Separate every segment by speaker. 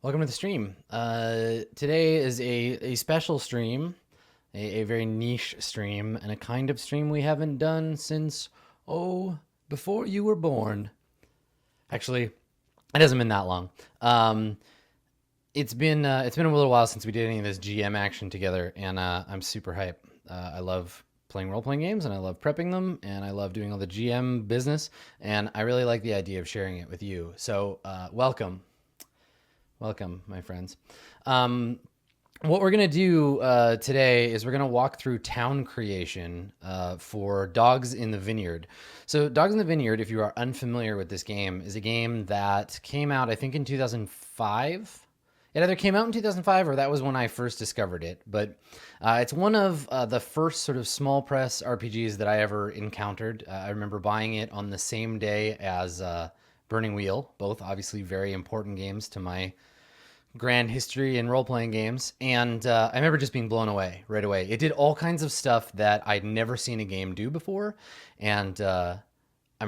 Speaker 1: Welcome to the stream. Today is a special stream, a very niche stream, and a kind of stream we haven't done since, before you were born. Actually, it hasn't been that long. It's been a little while since we did any of this GM action together, and I'm super hype. I love playing role-playing games, and I love prepping them, and I love doing all the GM business, and I really like the idea of sharing it with you. So welcome. Welcome, my friends. What we're going to do today is we're going to walk through town creation for Dogs in the Vineyard. So Dogs in the Vineyard, if you are unfamiliar with this game, is a game that came out, I think, in 2005. It either came out in 2005 or that was when I first discovered it. But it's one of the first sort of small press RPGs that I ever encountered. I remember buying it on the same day as Burning Wheel, both obviously very important games to my grand history in role-playing games. And I remember just being blown away right away. It did all kinds of stuff that I'd never seen a game do before. And I'm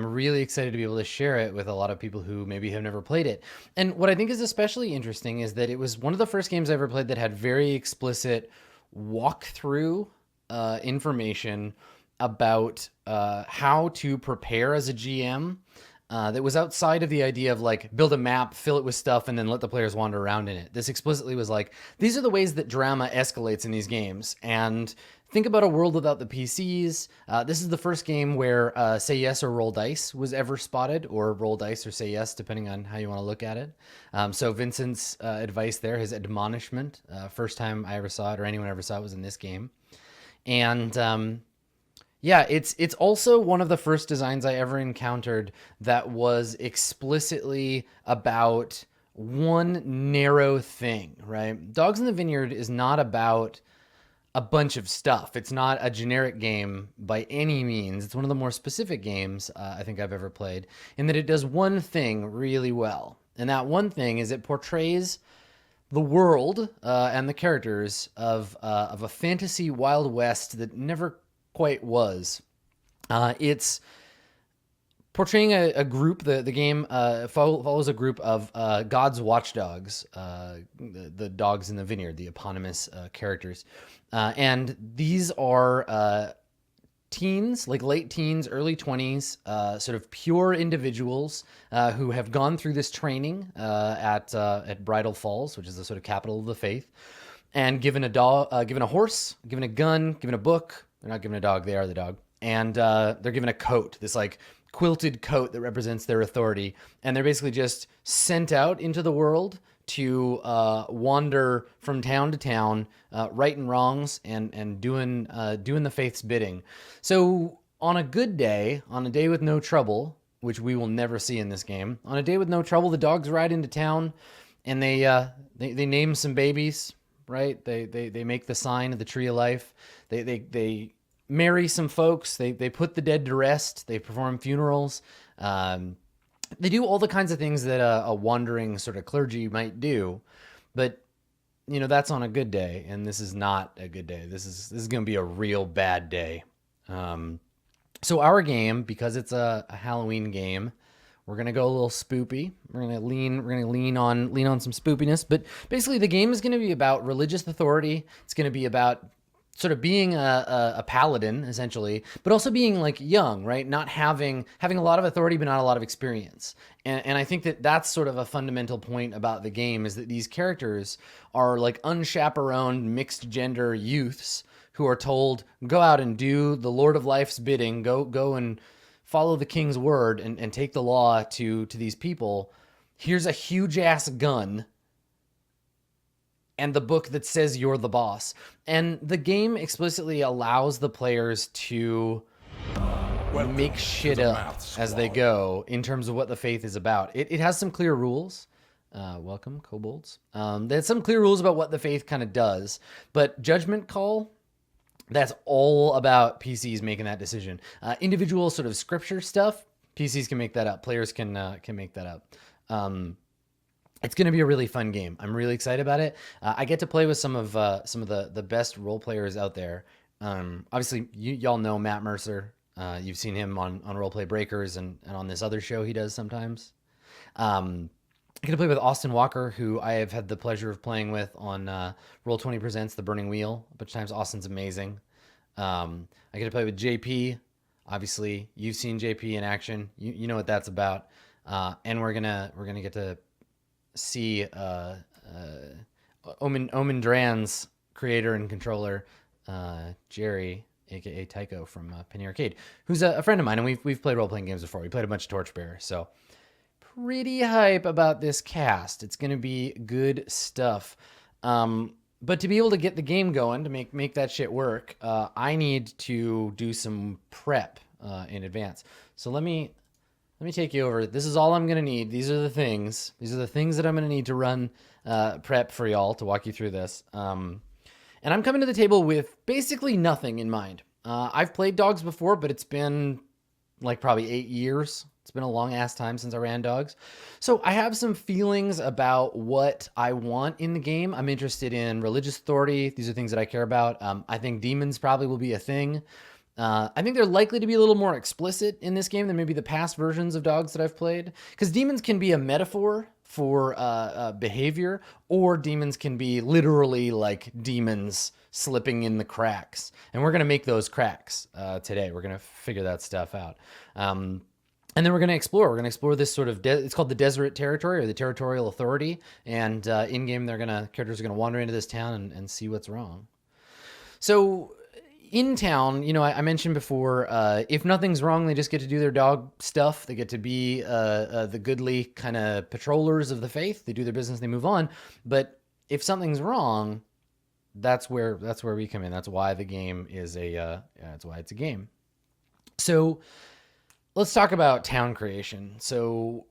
Speaker 1: really excited to be able to share it with a lot of people who maybe have never played it. And what I think is especially interesting is that it was one of the first games I ever played that had very explicit walkthrough information about how to prepare as a GM. That was outside of the idea of like build a map, fill it with stuff, and then let the players wander around in it. This explicitly was like, these are the ways that drama escalates in these games. And think about a world without the PCs. This is the first game where Say Yes or Roll Dice was ever spotted, or Roll Dice or Say Yes, depending on how you want to look at it. So Vincent's advice there, his admonishment, first time I ever saw it or anyone ever saw it was in this game. And yeah, it's also one of the first designs I ever encountered that was explicitly about one narrow thing, right? Dogs in the Vineyard is not about a bunch of stuff. It's not a generic game by any means. It's one of the more specific games I think I've ever played in that it does one thing really well. And that one thing is it portrays the world and the characters of a fantasy Wild West that never quite was. It's portraying a group. The game follows a group of God's watchdogs, the dogs in the vineyard, the eponymous characters. And these are teens, like late teens, early 20s, sort of pure individuals who have gone through this training at Bridal Falls, which is the sort of capital of the faith, and given a horse, given a gun, given a book. They're not given a dog, they are the dog. And they're given a coat, this like quilted coat that represents their authority. And they're basically just sent out into the world to wander from town to town, righting wrongs and doing the faith's bidding. So on a good day, on a day with no trouble, which we will never see in this game, on a day with no trouble, the dogs ride into town and they name some babies, right? They make the sign of the tree of life. They marry some folks. They put the dead to rest. They perform funerals. They do all the kinds of things that a wandering sort of clergy might do. But that's on a good day, and this is not a good day. This is going to be a real bad day. So our game, because it's a Halloween game, we're gonna go a little spoopy. We're gonna lean on some spoopiness. But basically, the game is gonna be about religious authority. It's gonna be about sort of being a paladin, essentially, but also being like young, right? Not having a lot of authority, but not a lot of experience. And I think that's sort of a fundamental point about the game is that these characters are like unchaperoned, mixed gender youths who are told, go out and do the Lord of Life's bidding, go and follow the king's word and take the law to these people. Here's a huge ass gun and the book that says you're the boss. And the game explicitly allows the players to make shit up as they go in terms of what the faith is about. It has some clear rules. Welcome, kobolds. There's some clear rules about what the faith kind of does, but judgment call, that's all about PCs making that decision. Individual sort of scripture stuff, PCs can make that up. Players can make that up. It's going to be a really fun game. I'm really excited about it. I get to play with some of the best role players out there. Obviously, y'all know Matt Mercer. You've seen him on RollPlay Breakers and on this other show he does sometimes. I get to play with Austin Walker, who I have had the pleasure of playing with on Roll20 Presents The Burning Wheel a bunch of times. Austin's amazing. I get to play with JP. Obviously, you've seen JP in action. You know what that's about. And we're gonna get to see Omen Dran's creator and controller, Jerry, aka Tycho from Penny Arcade, who's a friend of mine, and we've played role-playing games before. We played a bunch of Torchbearer, so pretty hype about this cast. It's gonna be good stuff. But to be able to get the game going, to make that shit work, I need to do some prep in advance. So let me take you over. This is all I'm gonna need. These are the things. These are the things that I'm gonna need to run prep for y'all to walk you through this. And I'm coming to the table with basically nothing in mind. I've played dogs before, but it's been like probably 8 years. It's been a long ass time since I ran dogs. So I have some feelings about what I want in the game. I'm interested in religious authority. These are things that I care about. I think demons probably will be a thing. I think they're likely to be a little more explicit in this game than maybe the past versions of dogs that I've played. Because demons can be a metaphor for behavior, or demons can be literally like demons slipping in the cracks. And we're going to make those cracks today. We're going to figure that stuff out. And then we're going to explore. We're going to explore this sort of, it's called the Deseret Territory, or the Territorial Authority. And in-game, characters are going to wander into this town and see what's wrong. So in town, I mentioned before, if nothing's wrong, they just get to do their dog stuff. They get to be the goodly kind of patrollers of the faith. They do their business, they move on. But if something's wrong, that's where we come in. That's why the game is that's why it's a game. So let's talk about town creation. So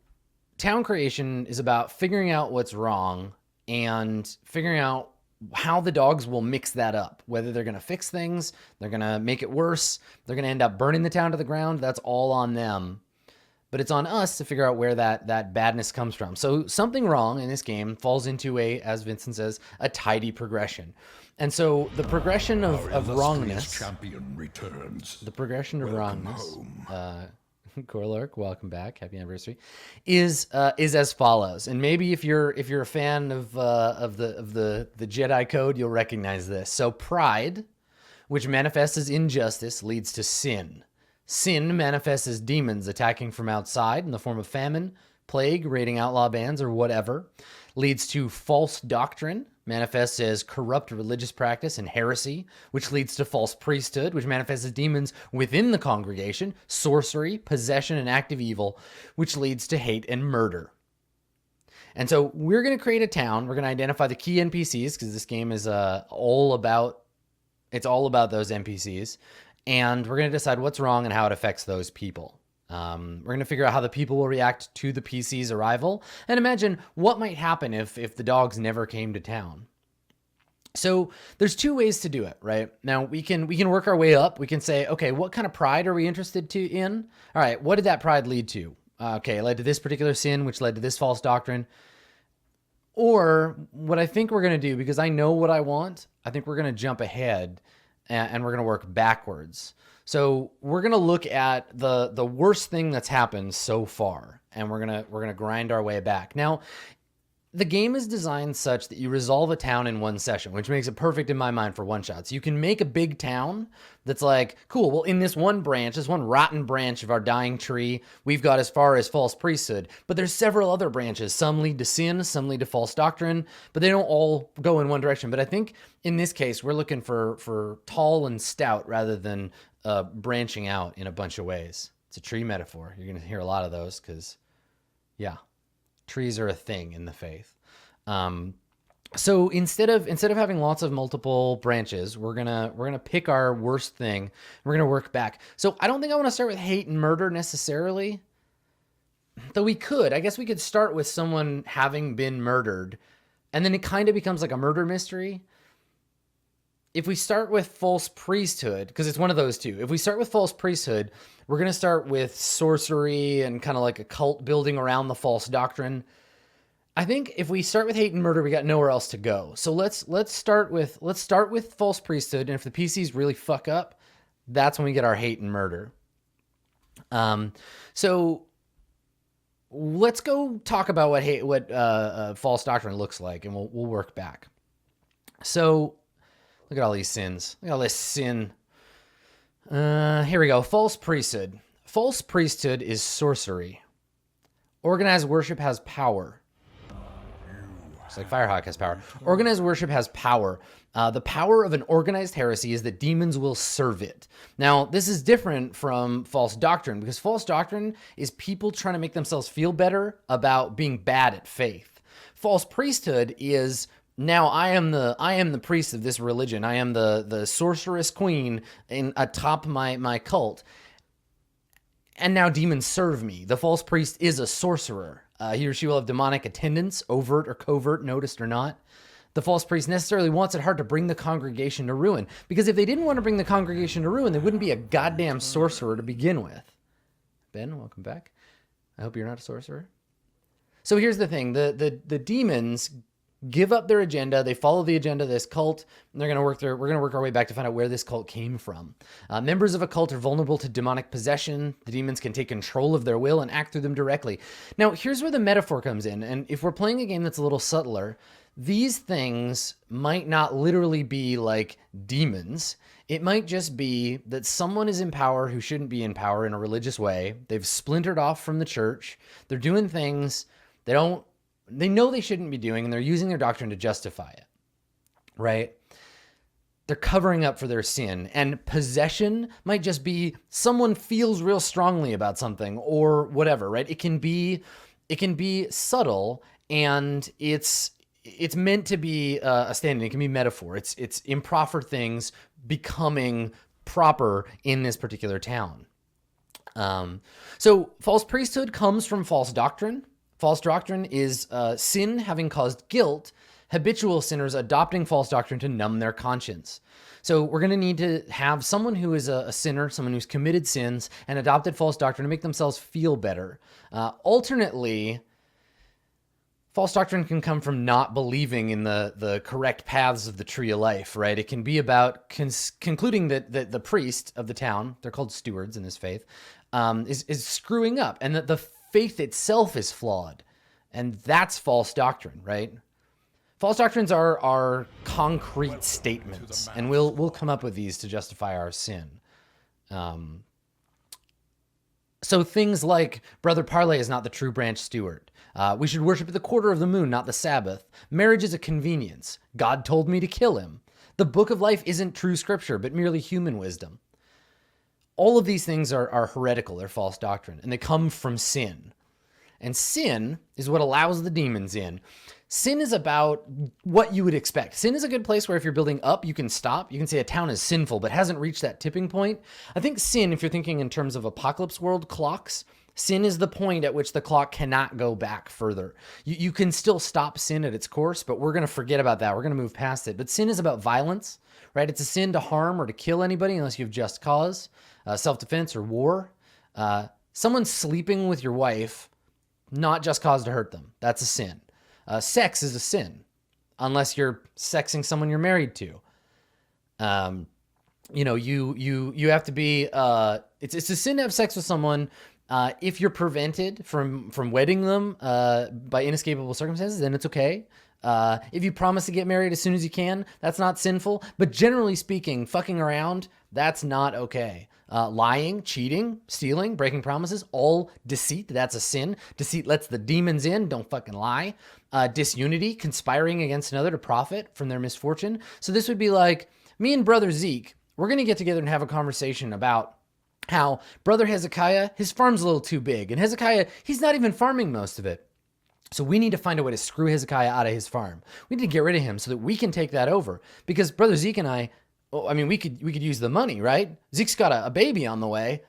Speaker 1: town creation is about figuring out what's wrong and figuring out how the dogs will mix that up, whether they're going to fix things, they're going to make it worse, they're going to end up burning the town to the ground. That's all on them. But it's on us to figure out where that badness comes from. So something wrong in this game falls into as Vincent says, a tidy progression. And so the progression of wrongness,
Speaker 2: champion returns.
Speaker 1: The progression of
Speaker 2: Welcome
Speaker 1: wrongness,
Speaker 2: home.
Speaker 1: Corlark, welcome back, happy anniversary, is as follows. And maybe if you're a fan of the Jedi Code, you'll recognize this. So pride, which manifests as injustice, leads to sin. Sin manifests as demons attacking from outside in the form of famine, plague, raiding outlaw bands, or whatever. Leads to false doctrine, manifests as corrupt religious practice and heresy, which leads to false priesthood, which manifests as demons within the congregation, sorcery, possession, and active evil, which leads to hate and murder. And so we're going to create a town. We're going to identify the key NPCs, because this game is all about those NPCs. And we're going to decide what's wrong and how it affects those people. We're going to figure out how the people will react to the PC's arrival, and imagine what might happen if the dogs never came to town. So there's two ways to do it, right? Now we can work our way up. We can say, okay, what kind of pride are we interested in? All right, what did that pride lead to? Okay, it led to this particular sin, which led to this false doctrine. Or what I think we're going to do, because I know what I want, I think we're going to jump ahead and we're going to work backwards. So we're going to look at the worst thing that's happened so far, and we're going to grind our way back. Now, the game is designed such that you resolve a town in one session, which makes it perfect in my mind for one-shots. You can make a big town that's like, cool, well, in this one branch, this one rotten branch of our dying tree, we've got as far as false priesthood, but there's several other branches. Some lead to sin, some lead to false doctrine, but they don't all go in one direction. But I think in this case, we're looking for tall and stout rather than branching out in a bunch of ways. It's a tree metaphor. You're going to hear a lot of those because, yeah. Trees are a thing in the faith. So instead of having lots of multiple branches, we're gonna pick our worst thing. We're gonna work back. So I don't think I want to start with hate and murder necessarily, though we could. I guess we could start with someone having been murdered, and then it kind of becomes like a murder mystery. If we start with false priesthood, because it's one of those two. If we start with false priesthood, we're going to start with sorcery and kind of like a cult building around the false doctrine. I think if we start with hate and murder, we got nowhere else to go. So let's start with false priesthood, and if the PCs really fuck up, that's when we get our hate and murder. So let's go talk about what false doctrine looks like, and we'll work back. So look at all these sins. Look at all this sin. Here we go. False priesthood. False priesthood is sorcery. Organized worship has power. It's like Firehawk has power. Organized worship has power. The power of an organized heresy is that demons will serve it. Now, this is different from false doctrine, because false doctrine is people trying to make themselves feel better about being bad at faith. False priesthood is, now I am the priest of this religion. I am the sorceress queen atop my cult. And now demons serve me. The false priest is a sorcerer. He or she will have demonic attendants, overt or covert, noticed or not. The false priest necessarily wants it hard to bring the congregation to ruin, because if they didn't want to bring the congregation to ruin, they wouldn't be a goddamn sorcerer to begin with. Ben, welcome back. I hope you're not a sorcerer. So here's the thing. The demons give up their agenda. They follow the agenda of this cult, and we're going to work our way back to find out where this cult came from. Members of a cult are vulnerable to demonic possession. The demons can take control of their will and act through them directly. Now, here's where the metaphor comes in. And if we're playing a game that's a little subtler, these things might not literally be like demons. It might just be that someone is in power who shouldn't be in power in a religious way. They've splintered off from the church. They're doing things they know they shouldn't be doing, and they're using their doctrine to justify it, right? They're covering up for their sin. And possession might just be someone feels real strongly about something or whatever, right? It can be subtle, and it's meant to be a stand-in. It can be metaphor. It's improper things becoming proper in this particular town. So false priesthood comes from false doctrine. False doctrine is sin having caused guilt, habitual sinners adopting false doctrine to numb their conscience. So we're going to need to have someone who is a sinner, someone who's committed sins and adopted false doctrine to make themselves feel better. Alternately, false doctrine can come from not believing in the correct paths of the tree of life, right? It can be about concluding that the priest of the town, they're called stewards in this faith, is screwing up, and that the faith itself is flawed. And that's false doctrine, right? False doctrines are concrete statements, and we'll come up with these to justify our sin. So things like, Brother Parlay is not the true branch steward. We should worship at the quarter of the moon, not the Sabbath. Marriage is a convenience. God told me to kill him. The book of life isn't true scripture, but merely human wisdom. All of these things are heretical. They're false doctrine, and they come from sin. And sin is what allows the demons in. Sin is about what you would expect. Sin is a good place where if you're building up, you can stop. You can say a town is sinful, but hasn't reached that tipping point. I think sin, if you're thinking in terms of apocalypse world clocks, sin is the point at which the clock cannot go back further. You can still stop sin at its course, but we're going to forget about that. We're going to move past it. But sin is about violence, right? It's a sin to harm or to kill anybody unless you have just cause, self-defense or war. Someone sleeping with your wife, not just cause to hurt them. That's a sin. Sex is a sin, unless you're sexing someone you're married to. You have to be. It's a sin to have sex with someone. If you're prevented from wedding them by inescapable circumstances, then it's okay. If you promise to get married as soon as you can, that's not sinful. But generally speaking, fucking around, that's not okay. Lying, cheating, stealing, breaking promises, all deceit, that's a sin. Deceit lets the demons in, don't fucking lie. Disunity, conspiring against another to profit from their misfortune. So this would be like, me and Brother Zeke, we're going to get together and have a conversation about how Brother Hezekiah, his farm's a little too big. And Hezekiah, he's not even farming most of it. So we need to find a way to screw Hezekiah out of his farm. We need to get rid of him so that we can take that over. Because Brother Zeke and I mean, we could use the money, right? Zeke's got a baby on the way.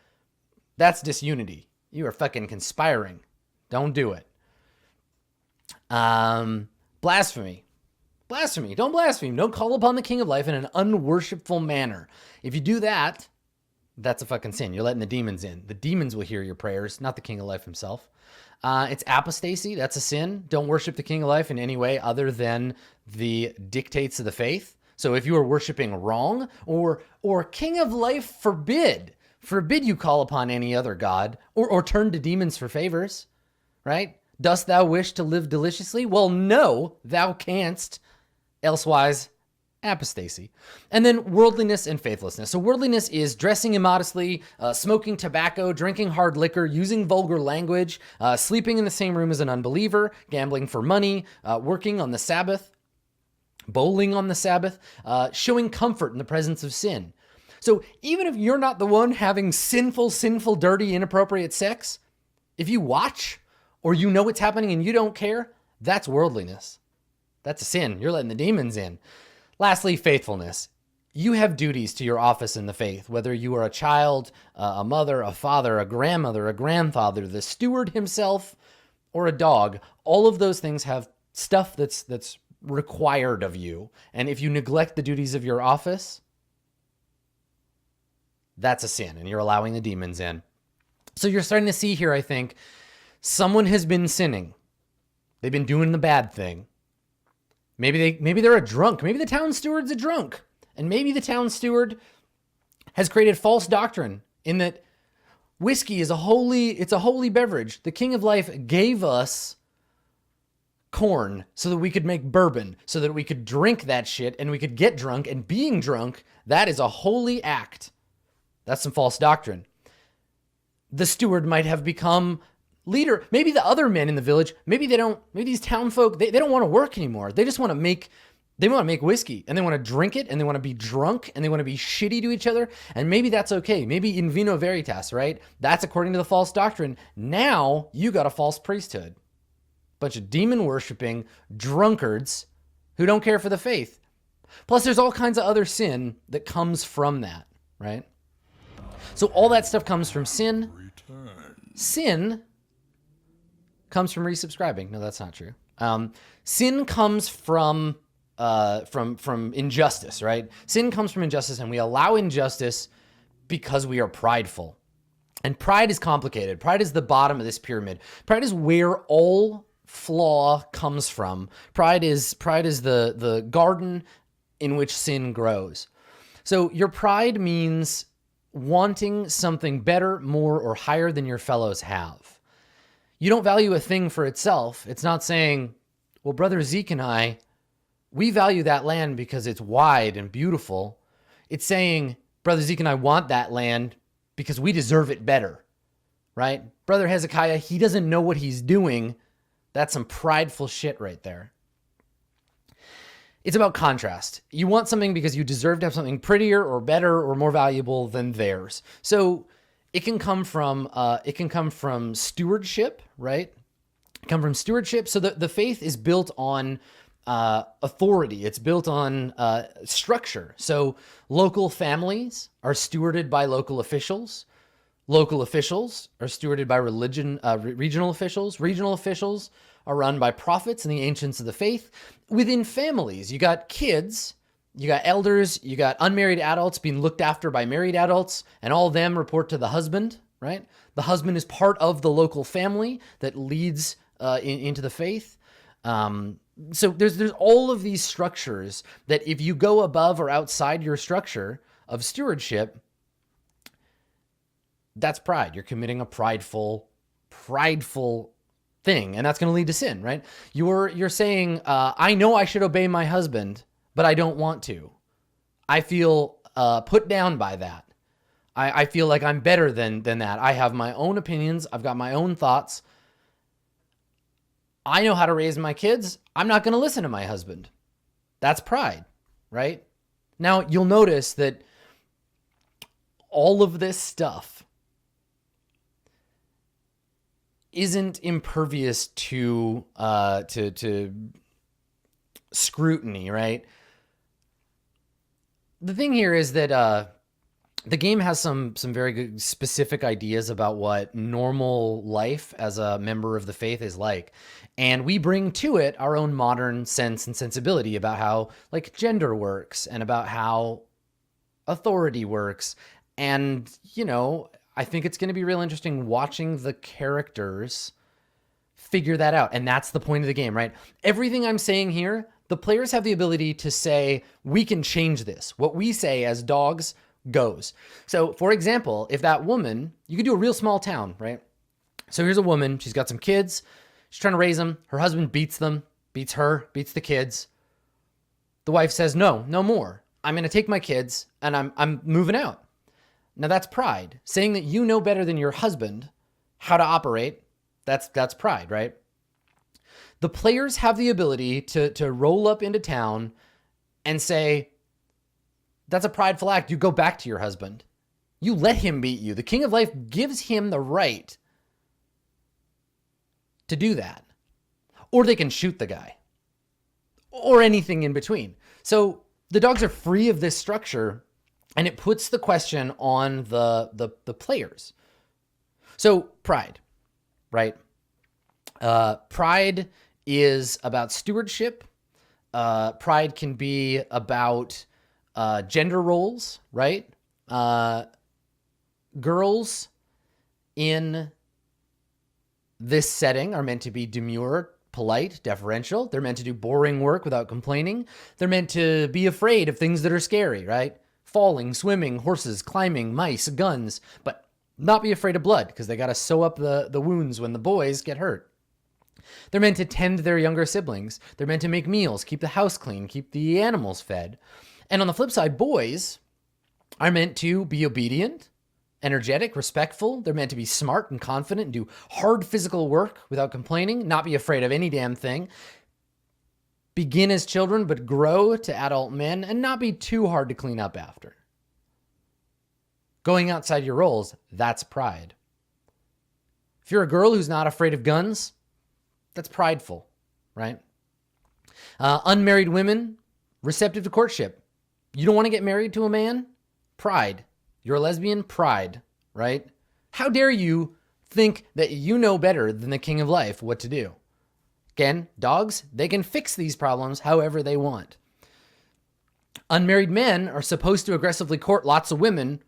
Speaker 1: That's disunity. You are fucking conspiring. Don't do it. Blasphemy. Blasphemy. Don't blaspheme. Don't call upon the King of Life in an unworshipful manner. If you do that, that's a fucking sin. You're letting the demons in. The demons will hear your prayers, not the King of Life himself. It's apostasy. That's a sin. Don't worship the King of Life in any way other than the dictates of the faith. So if you are worshiping wrong, or King of Life forbid you call upon any other god, or turn to demons for favors. right? Dost thou wish to live deliciously? Well, no, thou canst, elsewise apostasy. And then worldliness and faithlessness. So worldliness is dressing immodestly, smoking tobacco, drinking hard liquor, using vulgar language, sleeping in the same room as an unbeliever, gambling for money, working on the Sabbath, bowling on the Sabbath, showing comfort in the presence of sin. So even if you're not the one having sinful, dirty, inappropriate sex, if you watch or you know what's happening and you don't care, that's worldliness. That's a sin. You're letting the demons in. Lastly, faithfulness. You have duties to your office in the faith, whether you are a child, a mother, a father, a grandmother, a grandfather, the steward himself, or a dog. All of those things have stuff that's required of you. And if you neglect the duties of your office, that's a sin, and you're allowing the demons in. So you're starting to see here, I think, someone has been sinning. They've been doing the bad thing. Maybe they're a drunk. Maybe the town steward's a drunk. And maybe the town steward has created false doctrine in that whiskey is a holy beverage. The King of Life gave us corn so that we could make bourbon, so that we could drink that shit and we could get drunk. And being drunk, that is a holy act. That's some false doctrine. The steward might have become leader. Maybe the other men in the village, maybe these town folk, they don't want to work anymore. They just want to make whiskey, and they want to drink it, and they want to be drunk, and they want to be shitty to each other. And maybe that's okay. Maybe in vino veritas, right? That's according to the false doctrine. Now you got a false priesthood. Bunch of demon worshiping drunkards who don't care for the faith. Plus there's all kinds of other sin that comes from that, right? So all that stuff comes from sin. Sin comes from resubscribing. No, that's not true. Sin comes from injustice, right? Sin comes from injustice, and we allow injustice because we are prideful. And pride is complicated. Pride is the bottom of this pyramid. Pride is where all flaw comes from. Pride is the garden in which sin grows. So your pride means wanting something better, more, or higher than your fellows have. You don't value a thing for itself. It's not saying, well, Brother Zeke and I, we value that land because it's wide and beautiful. It's saying, Brother Zeke and I want that land because we deserve it better, right? Brother Hezekiah, he doesn't know what he's doing. That's some prideful shit right there. It's about contrast. You want something because you deserve to have something prettier or better or more valuable than theirs. So it can come from stewardship, right? Come from stewardship. So the faith is built on authority. It's built on structure. So local families are stewarded by local officials. Local officials are stewarded by regional officials. Regional officials are run by prophets and the ancients of the faith. Within families, you got kids, you got elders, you got unmarried adults being looked after by married adults, and all of them report to the husband, right? The husband is part of the local family that leads into the faith. So there's all of these structures that if you go above or outside your structure of stewardship, that's pride. You're committing a prideful thing, and that's going to lead to sin, right? You're saying, I know I should obey my husband, but I don't want to. I feel put down by that. I feel like I'm better than that. I have my own opinions. I've got my own thoughts. I know how to raise my kids. I'm not going to listen to my husband. That's pride, right? Now, you'll notice that all of this stuff isn't impervious to scrutiny, right? The thing here is that the game has some very good specific ideas about what normal life as a member of the faith is like. And we bring to it our own modern sense and sensibility about how like gender works and about how authority works. And, you know, I think it's going to be real interesting watching the characters figure that out. And that's the point of the game, right? Everything I'm saying here, the players have the ability to say, we can change this. What we say as dogs goes. So for example, if that woman, you could do a real small town, right? So here's a woman. She's got some kids. She's trying to raise them. Her husband beats them, beats her, beats the kids. The wife says, no more. I'm going to take my kids and I'm moving out. Now that's pride. Saying that you know better than your husband how to operate, that's pride, right? The players have the ability to roll up into town and say, that's a prideful act. You go back to your husband. You let him beat you. The King of Life gives him the right to do that. Or they can shoot the guy. Or anything in between. So the dogs are free of this structure, and it puts the question on the players. So pride, right? Pride is about stewardship. Pride can be about gender roles, right? Girls in this setting are meant to be demure, polite, deferential. They're meant to do boring work without complaining. They're meant to be afraid of things that are scary, right? Falling, swimming, horses, climbing, mice, guns, but not be afraid of blood because they got to sew up the wounds when the boys get hurt. They're meant to tend their younger siblings. They're meant to make meals, keep the house clean, keep the animals fed. And on the flip side, boys are meant to be obedient, energetic, respectful. They're meant to be smart and confident and do hard physical work without complaining, not be afraid of any damn thing. Begin as children, but grow to adult men and not be too hard to clean up after. Going outside your roles, that's pride. If you're a girl who's not afraid of guns, that's prideful, right? Unmarried women, receptive to courtship. You don't want to get married to a man? Pride. You're a lesbian? Pride, right? How dare you think that you know better than the King of Life what to do? Again, dogs, they can fix these problems however they want. Unmarried men are supposed to aggressively court lots of women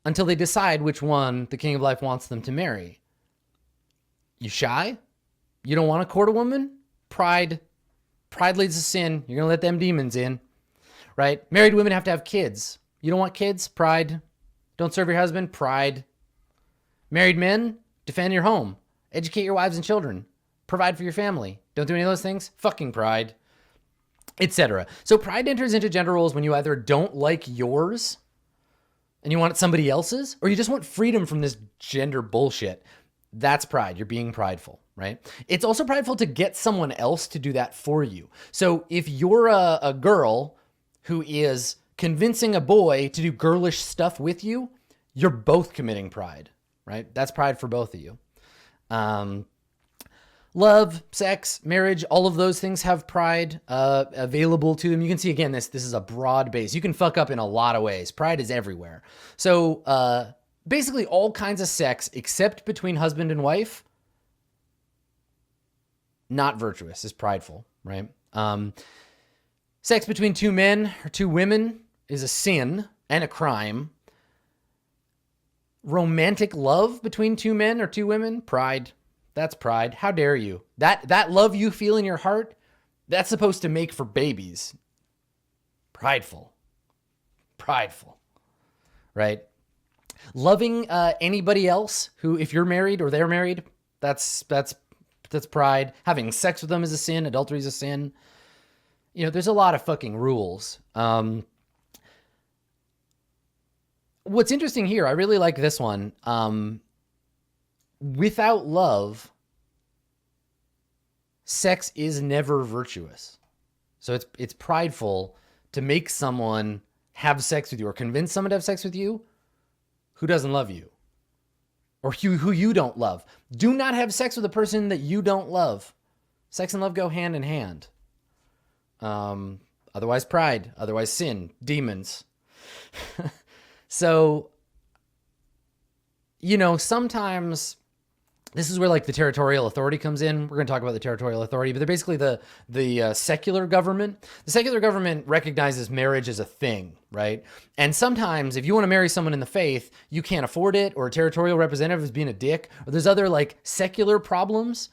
Speaker 1: until they decide which one the King of Life wants them to marry. You shy? You don't want to court a woman? Pride. Pride leads to sin. You're going to let them demons in, right? Married women have to have kids. You don't want kids? Pride. Don't serve your husband? Pride. Married men, defend your home. Educate your wives and children. Provide for your family. Don't do any of those things? Fucking pride. Etc. So pride enters into gender roles when you either don't like yours and you want somebody else's, or you just want freedom from this gender bullshit. That's pride. You're being prideful, right? It's also prideful to get someone else to do that for you. So if you're a girl who is convincing a boy to do girlish stuff with you, you're both committing pride, right? That's pride for both of you. Love, sex, marriage, all of those things have pride available to them. You can see, again, this is a broad base. You can fuck up in a lot of ways. Pride is everywhere. So basically all kinds of sex except between husband and wife, not virtuous, is prideful, right? Sex between two men or two women is a sin and a crime. Romantic love between two men or two women, pride. That's pride. How dare you? That love you feel in your heart, that's supposed to make for babies. Prideful. Prideful. Right? Loving anybody else who, if you're married or they're married, that's pride. Having sex with them is a sin. Adultery is a sin. You know, there's a lot of fucking rules. What's interesting here, I really like this one. Without love, sex is never virtuous. So it's prideful to make someone have sex with you or convince someone to have sex with you who doesn't love you or who you don't love. Do not have sex with a person that you don't love. Sex and love go hand in hand. Otherwise pride, otherwise sin, demons. So, you know, sometimes this is where like the territorial authority comes in. We're going to talk about the territorial authority, but they're basically the secular government. The secular government recognizes marriage as a thing, right? And sometimes if you want to marry someone in the faith, you can't afford it, or a territorial representative is being a dick, or there's other like secular problems.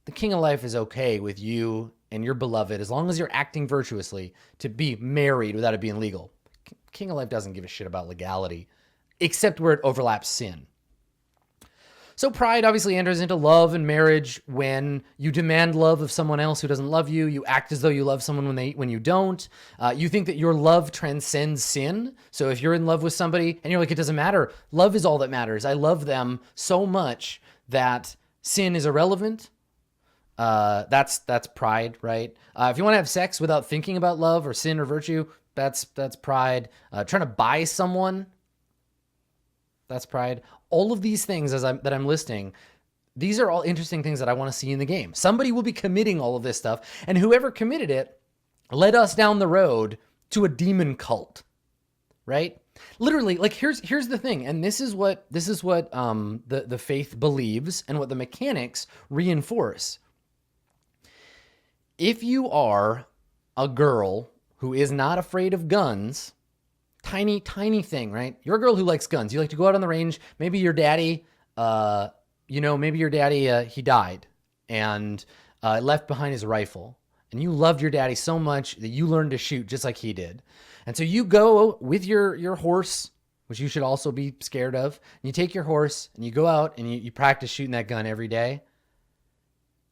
Speaker 1: The King of Life is okay with you and your beloved, as long as you're acting virtuously, to be married without it being legal. King of Life doesn't give a shit about legality, except where it overlaps sin. So pride obviously enters into love and marriage when you demand love of someone else who doesn't love you. You act as though you love someone when you don't. You think that your love transcends sin. So if you're in love with somebody and you're like, it doesn't matter, love is all that matters. I love them so much that sin is irrelevant. That's pride, right? If you want to have sex without thinking about love or sin or virtue, that's pride. Trying to buy someone, that's pride. All of these things that I'm listing, these are all interesting things that I want to see in the game. Somebody will be committing all of this stuff, and whoever committed it led us down the road to a demon cult, right? Literally, like here's the thing, and this is what the faith believes and what the mechanics reinforce. If you are a girl who is not afraid of guns, tiny thing, right? You're a girl who likes guns. You like to go out on the range. Maybe your daddy, he died and left behind his rifle. And you loved your daddy so much that you learned to shoot just like he did. And so you go with your horse, which you should also be scared of. And you take your horse and you go out and you practice shooting that gun every day.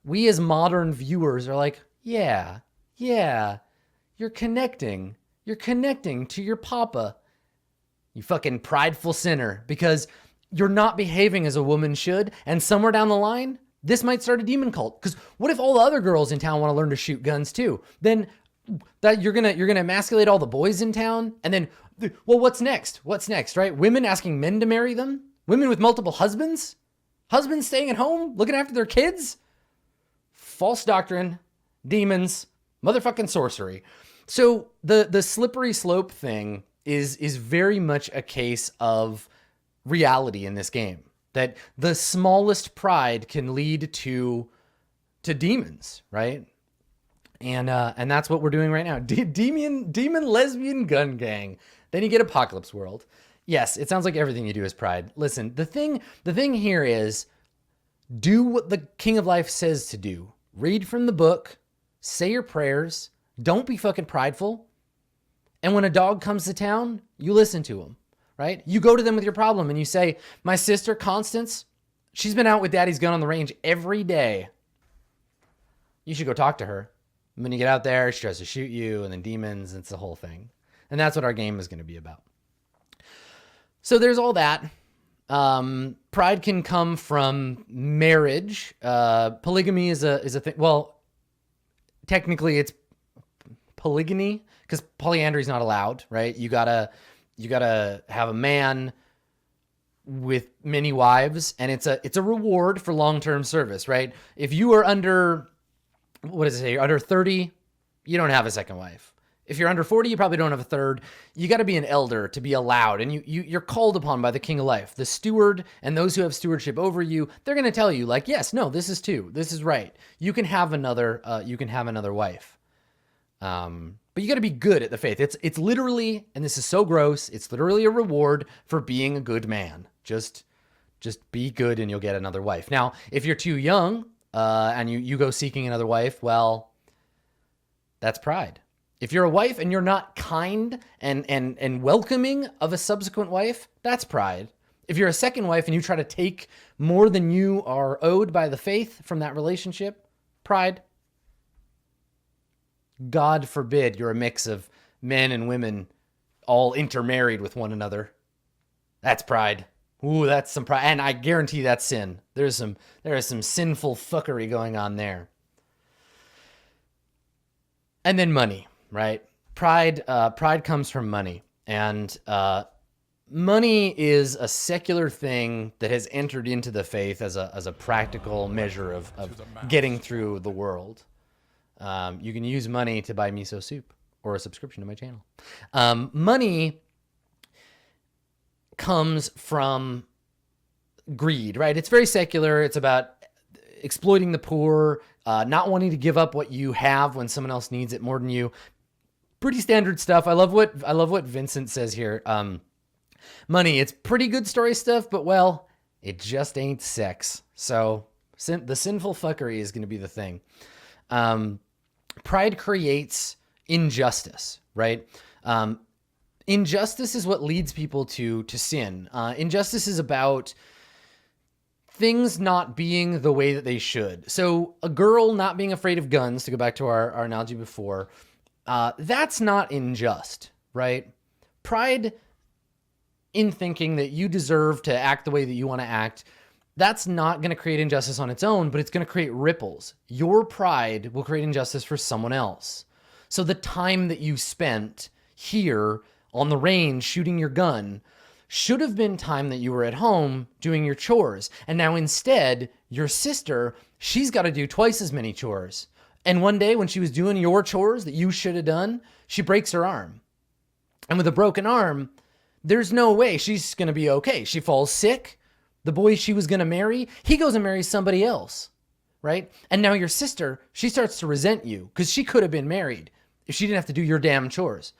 Speaker 1: We as modern viewers are like, yeah, you're connecting. You're connecting to your papa, you fucking prideful sinner, because you're not behaving as a woman should. And somewhere down the line, this might start a demon cult. Because what if all the other girls in town want to learn to shoot guns too? Then that you're gonna emasculate all the boys in town. And then, well, what's next? What's next, right? Women asking men to marry them? Women with multiple husbands? Husbands staying at home, looking after their kids? False doctrine, demons, motherfucking sorcery. So the slippery slope thing is very much a case of reality in this game, that the smallest pride can lead to demons, right? And that's what we're doing right now. Demon lesbian gun gang. Then you get Apocalypse World. Yes, it sounds like everything you do is pride. Listen, the thing here is do what the King of Life says to do. Read from the book, say your prayers, don't be fucking prideful. And when a dog comes to town, you listen to him, right? You go to them with your problem and you say, my sister, Constance, she's been out with daddy's gun on the range every day. You should go talk to her. And when you get out there, she tries to shoot you and then demons, and it's the whole thing. And that's what our game is going to be about. So there's all that. Pride can come from marriage. Polygamy is a thing. Well, technically it's polygyny because polyandry is not allowed, right? You gotta have a man with many wives, and it's a reward for long-term service, right? If you are under, what does it say? You're under 30, you don't have a second wife. If you're under 40, you probably don't have a third. You got to be an elder to be allowed. And you're called upon by the King of Life. The steward and those who have stewardship over you, they're going to tell you like, yes, no, this is two. This is right. You can have another wife. But you got to be good at the faith. It's literally, and this is so gross, it's literally a reward for being a good man. Just be good and you'll get another wife. Now, if you're too young, and you go seeking another wife, well, that's pride. If you're a wife and you're not kind and welcoming of a subsequent wife, that's pride. If you're a second wife and you try to take more than you are owed by the faith from that relationship, pride. God forbid you're a mix of men and women all intermarried with one another. That's pride. Ooh, that's some pride. And I guarantee that's sin. There is some sinful fuckery going on there. And then money. Right? Pride comes from money, and money is a secular thing that has entered into the faith as a practical measure of getting through the world. You can use money to buy miso soup or a subscription to my channel. Money comes from greed, right? It's very secular. It's about exploiting the poor, not wanting to give up what you have when someone else needs it more than you. Pretty standard stuff. I love what Vincent says here. Money, it's pretty good story stuff, but well, it just ain't sex. So the sinful fuckery is going to be the thing. Pride creates injustice, right? Injustice is what leads people to sin. Injustice is about things not being the way that they should. So a girl not being afraid of guns, to go back to our analogy before, that's not unjust, right? Pride in thinking that you deserve to act the way that you want to act, that's not going to create injustice on its own, but it's going to create ripples. Your pride will create injustice for someone else. So the time that you spent here on the range shooting your gun should have been time that you were at home doing your chores. And now instead, your sister, she's got to do twice as many chores. And one day when she was doing your chores that you should have done, she breaks her arm. And with a broken arm, there's no way she's going to be okay. She falls sick. The boy she was going to marry, he goes and marries somebody else, right? And now your sister, she starts to resent you because she could have been married if she didn't have to do your damn chores.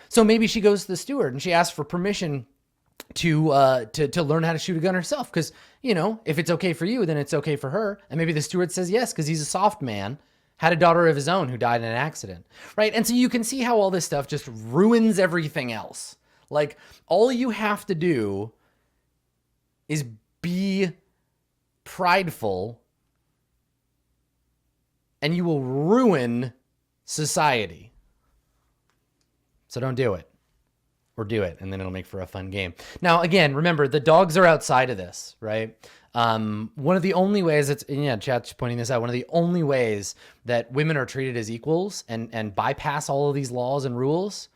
Speaker 1: So maybe she goes to the steward and she asks for permission to learn how to shoot a gun herself. Because, you know, if it's okay for you, then it's okay for her. And maybe the steward says yes because he's a soft man, had a daughter of his own who died in an accident, right? And so you can see how all this stuff just ruins everything else. Like, all you have to do is be prideful and you will ruin society. So don't do it. Or do it, and then it'll make for a fun game. Now, again, remember, the dogs are outside of this, right? One of the only ways, chat's pointing this out, one of the only ways that women are treated as equals and bypass all of these laws and rules,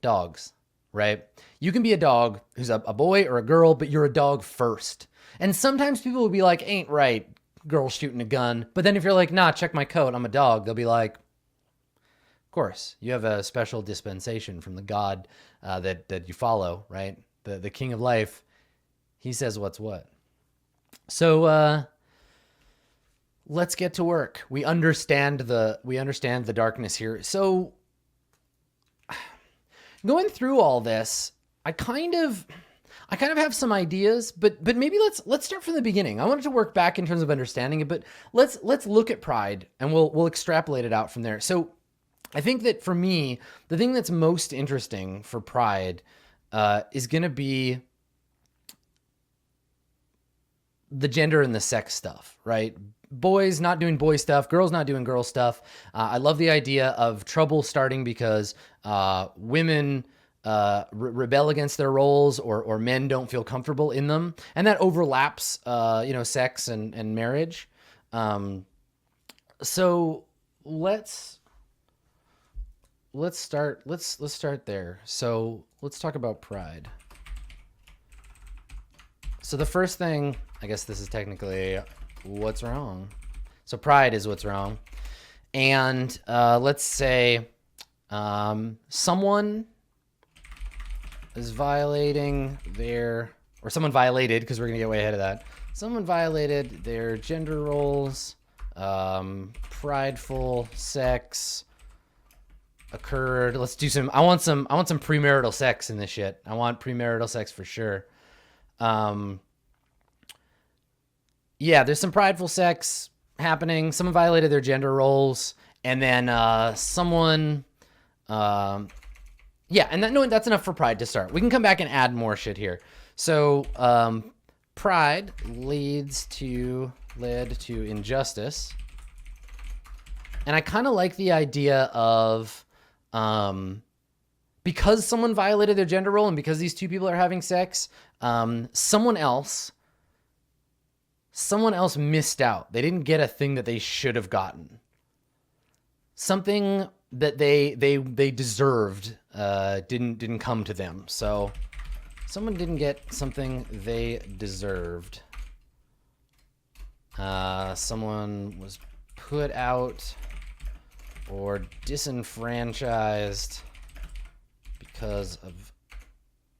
Speaker 1: dogs, right? You can be a dog who's a boy or a girl, but you're a dog first. And sometimes people will be like, ain't right, girl shooting a gun. But then if you're like, nah, check my coat, I'm a dog, they'll be like, of course, you have a special dispensation from the God that you follow, right? The King of Life. He says what's what. So let's get to work. We understand the darkness here. So going through all this, I kind of have some ideas, but maybe let's start from the beginning. I wanted to work back in terms of understanding it, but let's look at pride and we'll extrapolate it out from there. So I think that for me, the thing that's most interesting for pride is going to be the gender and the sex stuff, right? Boys not doing boy stuff, girls not doing girl stuff. I love the idea of trouble starting because women rebel against their roles or men don't feel comfortable in them. And that overlaps, sex and marriage. So let's start there. So let's talk about pride. So the first thing, I guess this is technically what's wrong. So pride is what's wrong. And let's say someone is violating someone violated, because we're going to get way ahead of that. Someone violated their gender roles, prideful sex occurred. Let's do I want some premarital sex in this shit. I want premarital sex for sure. There's some prideful sex happening. Someone violated their gender roles, and then someone and that's enough for pride to start. We can come back and add more shit here. So pride led to injustice. And I kind of like the idea of because someone violated their gender role and because these two people are having sex, someone else missed out. They didn't get a thing that they should have gotten. Something that they deserved didn't come to them. So someone didn't get something they deserved. Someone was put out or disenfranchised because of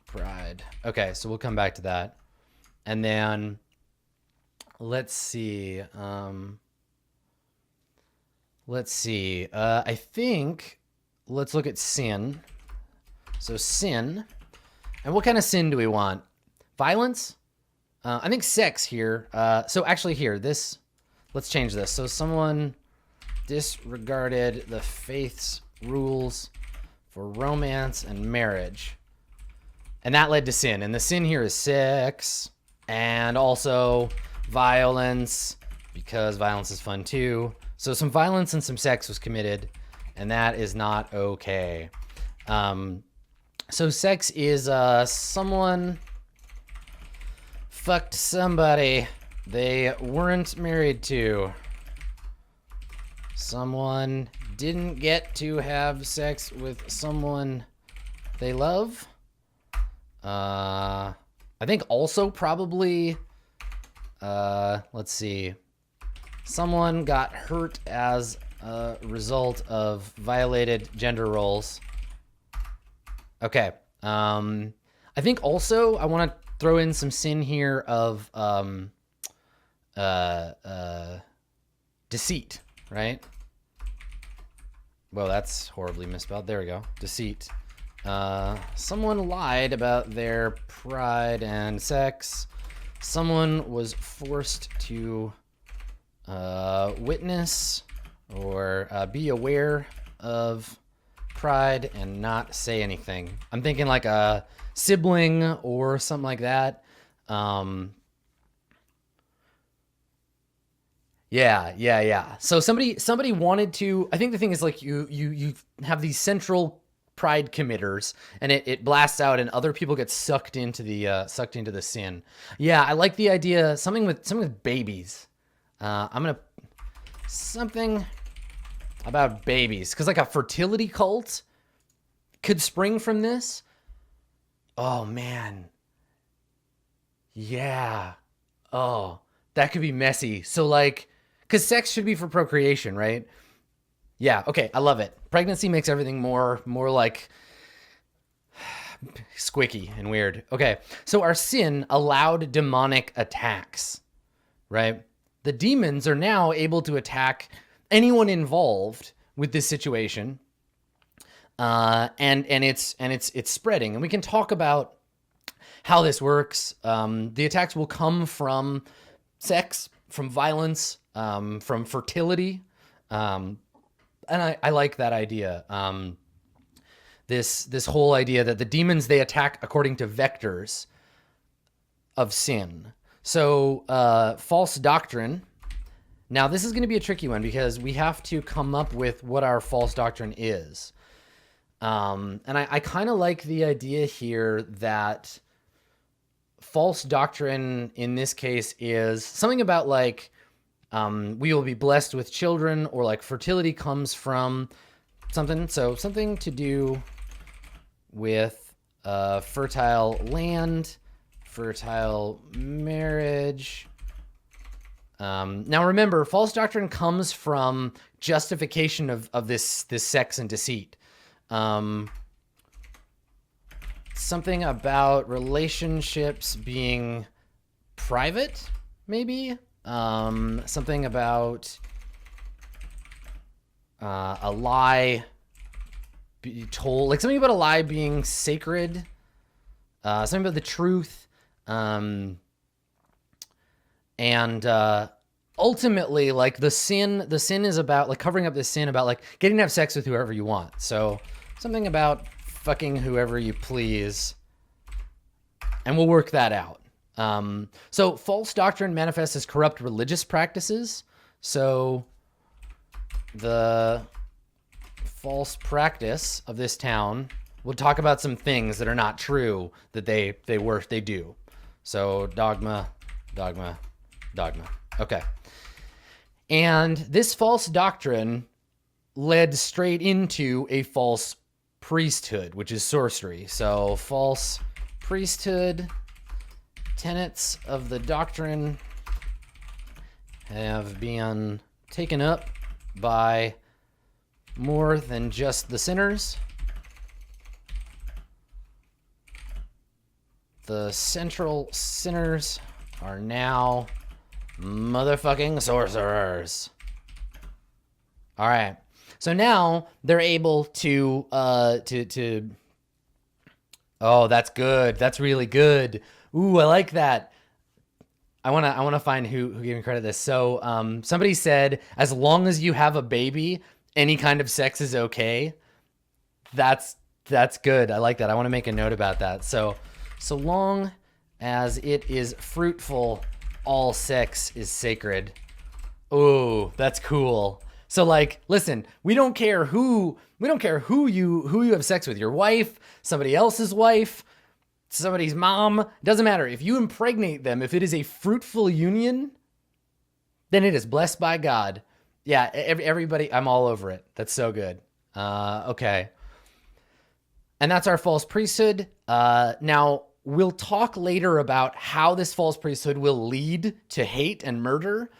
Speaker 1: pride. Okay, so we'll come back to that. And then let's see. I think let's look at sin. So sin. And what kind of sin do we want? Violence? I think sex here. So actually here, let's change this. So someone disregarded the faith's rules for romance and marriage. And that led to sin. And the sin here is sex. And also violence, because violence is fun too. So some violence and some sex was committed, and that is not okay. So sex is someone fucked somebody they weren't married to. Someone didn't get to have sex with someone they love. I think also probably, let's see, someone got hurt as a result of violated gender roles. Okay. I think also I want to throw in some sin here of deceit, right? Well, that's horribly misspelled. There we go. Deceit. Someone lied about their pride and sex. Someone was forced to witness or be aware of pride and not say anything. I'm thinking like a sibling or something like that. Yeah. So somebody wanted to. I think the thing is like you have these central pride committers, and it blasts out, and other people get sucked into the sin. Yeah, I like the idea. Something with babies. Something about babies, because like a fertility cult could spring from this. Oh man. Yeah. Oh, that could be messy. So like, because sex should be for procreation, right? Yeah. Okay. I love it. Pregnancy makes everything more like squicky and weird. Okay. So our sin allowed demonic attacks, right? The demons are now able to attack anyone involved with this situation. And it's spreading, and we can talk about how this works. The attacks will come from sex, from violence, from fertility. And I like that idea. This whole idea that the demons, they attack according to vectors of sin. So, false doctrine. Now, this is going to be a tricky one because we have to come up with what our false doctrine is. And I kind of like the idea here that false doctrine in this case is something about like, we will be blessed with children, or like fertility comes from something. So something to do with fertile land, fertile marriage. Now remember, false doctrine comes from justification of this sex and deceit. Something about relationships being private, maybe. Something about a lie be told, like something about a lie being sacred. Something about the truth. And ultimately, like the sin is about like covering up this sin about like getting to have sex with whoever you want. So something about fucking whoever you please, and we'll work that out. So false doctrine manifests as corrupt religious practices. So the false practice of this town, we'll talk about some things that are not true that they do. So dogma. Okay. And this false doctrine led straight into a false priesthood, which is sorcery. So false priesthood, tenets of the doctrine have been taken up by more than just the sinners. The central sinners are now motherfucking sorcerers. All right. So now they're able to oh, that's good. That's really good. Ooh, I like that. I want to find who gave me credit this. So, somebody said, as long as you have a baby, any kind of sex is okay. That's good. I like that. I want to make a note about that. So long as it is fruitful all sex is sacred. Oh, that's cool. So like, listen, we don't care who you have sex with, your wife, somebody else's wife, somebody's mom. It doesn't matter. If you impregnate them, if it is a fruitful union, then it is blessed by God. Yeah, everybody, I'm all over it. That's so good. Okay. And that's our false priesthood. Now, we'll talk later about how this false priesthood will lead to hate and murder.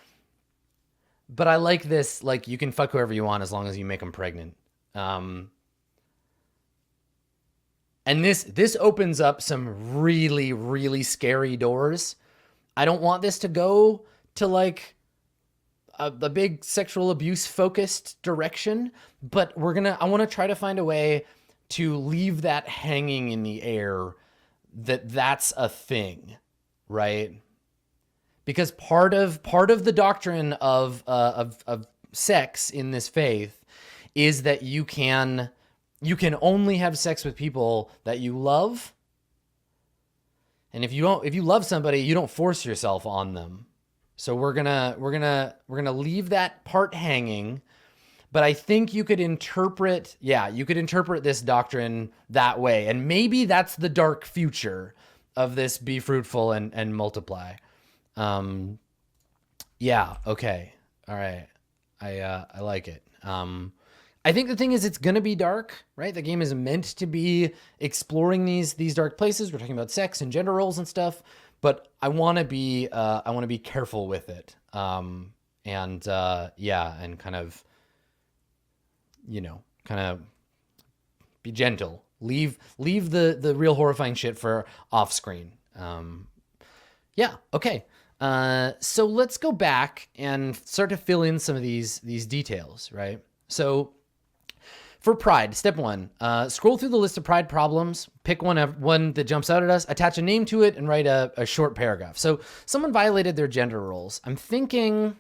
Speaker 1: But I like this, like, you can fuck whoever you want as long as you make them pregnant. And this opens up some really, really scary doors. I don't want this to go to, like, a big sexual abuse focused direction, but I want to try to find a way to leave that hanging in the air, that's a thing, right? Because part of the doctrine of sex in this faith is that you can only have sex with people that you love. And if you love somebody, you don't force yourself on them. So we're gonna leave that part hanging. But I think you could interpret this doctrine that way. And maybe that's the dark future of this be fruitful and multiply. Yeah. Okay. All right. I like it. I think the thing is it's going to be dark, right? The game is meant to be exploring these dark places. We're talking about sex and gender roles and stuff, but I want to be careful with it. And kind of be gentle, leave the real horrifying shit for off screen. Okay. So let's go back and start to fill in some of these details, right? So for pride, step 1, scroll through the list of pride problems, pick one that jumps out at us, attach a name to it, and write a short paragraph. So someone violated their gender roles. I'm thinking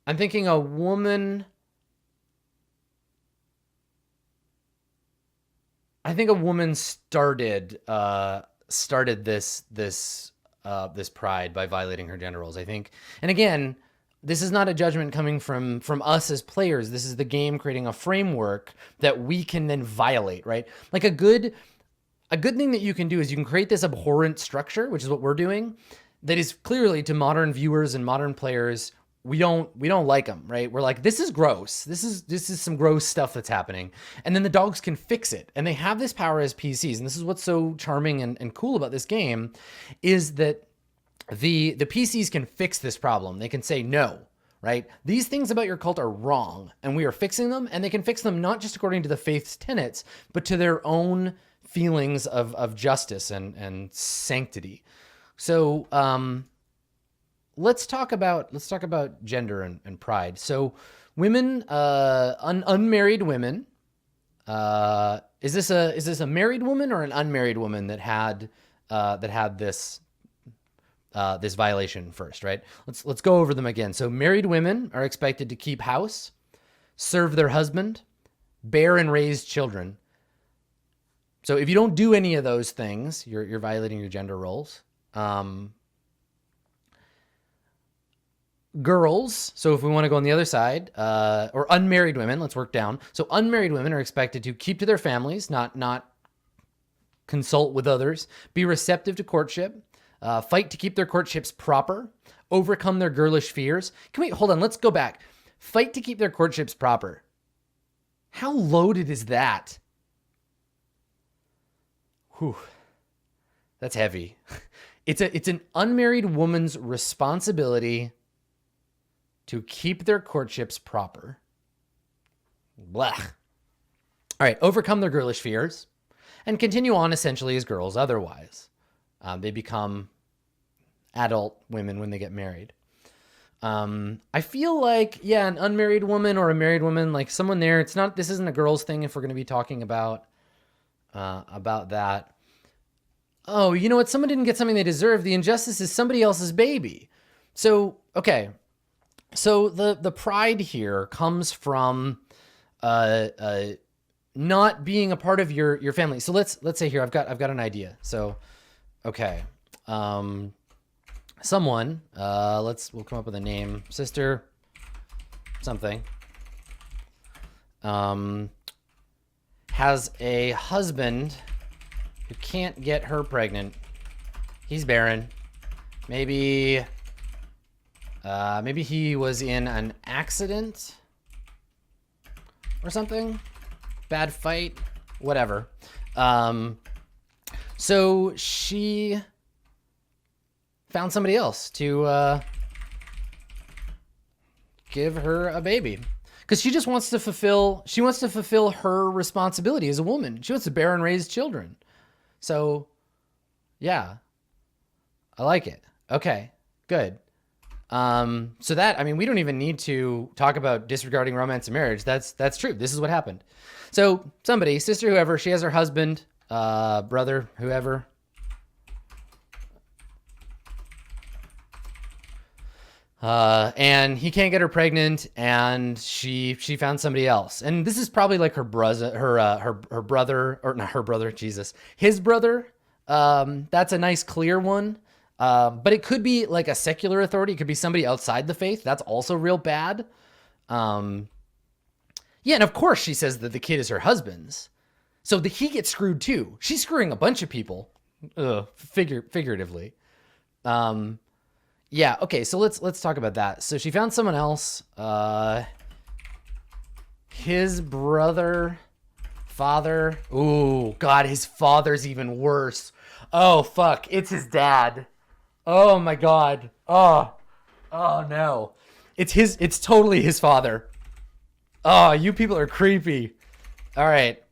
Speaker 1: a woman. I think a woman started this pride by violating her gender roles, I think. And again, this is not a judgment coming from us as players. This is the game creating a framework that we can then violate, right? Like a good thing that you can do is you can create this abhorrent structure, which is what we're doing, that is clearly to modern viewers and modern players, we don't like them, right? We're like, this is gross. This is some gross stuff that's happening. And then the dogs can fix it. And they have this power as PCs. And this is what's so charming and cool about this game is that the PCs can fix this problem. They can say no, right? These things about your cult are wrong and we are fixing them, and they can fix them not just according to the faith's tenets, but to their own feelings of justice and sanctity. So, let's talk about gender and pride. So women, unmarried women, is this a married woman or an unmarried woman that had this violation first, right? Let's go over them again. So married women are expected to keep house, serve their husband, bear and raise children. So if you don't do any of those things, you're violating your gender roles. Girls, so if we want to go on the other side, or unmarried women, let's work down. So unmarried women are expected to keep to their families, not consult with others, be receptive to courtship, fight to keep their courtships proper, overcome their girlish fears. Hold on, let's go back. Fight to keep their courtships proper. How loaded is that? Whew. That's heavy. It's an unmarried woman's responsibility to keep their courtships proper. Blah. All right, overcome their girlish fears and continue on essentially as girls otherwise. They become adult women when they get married. I feel like, an unmarried woman or a married woman, like someone there, this isn't a girls thing if we're going to be talking about that. Oh, you know what? Someone didn't get something they deserve. The injustice is somebody else's baby. So, okay. So the pride here comes from not being a part of your family. So let's say here I've got an idea. So okay, someone, we'll come up with a name, sister something, has a husband who can't get her pregnant. He's barren. Maybe he was in an accident or something, bad fight, whatever. So she found somebody else to give her a baby, because she just wants to fulfill her responsibility as a woman. She wants to bear and raise children. So yeah, I like it. Okay, good. So that, I mean, we don't even need to talk about disregarding romance and marriage. That's true. This is what happened. So somebody, sister, whoever, she has her husband, brother, whoever. And he can't get her pregnant, and she found somebody else. And this is probably like her brother, her brother, or not her brother, Jesus, his brother. That's a nice clear one. But it could be like a secular authority. It could be somebody outside the faith. That's also real bad. Yeah, and of course she says that the kid is her husband's. So he gets screwed too. She's screwing a bunch of people, figuratively. Yeah, okay, so let's talk about that. So she found someone else. His brother, father. Ooh, God, his father's even worse. Oh, fuck, it's his dad. Oh my God. Oh no. It's totally his father. Oh, you people are creepy. All right,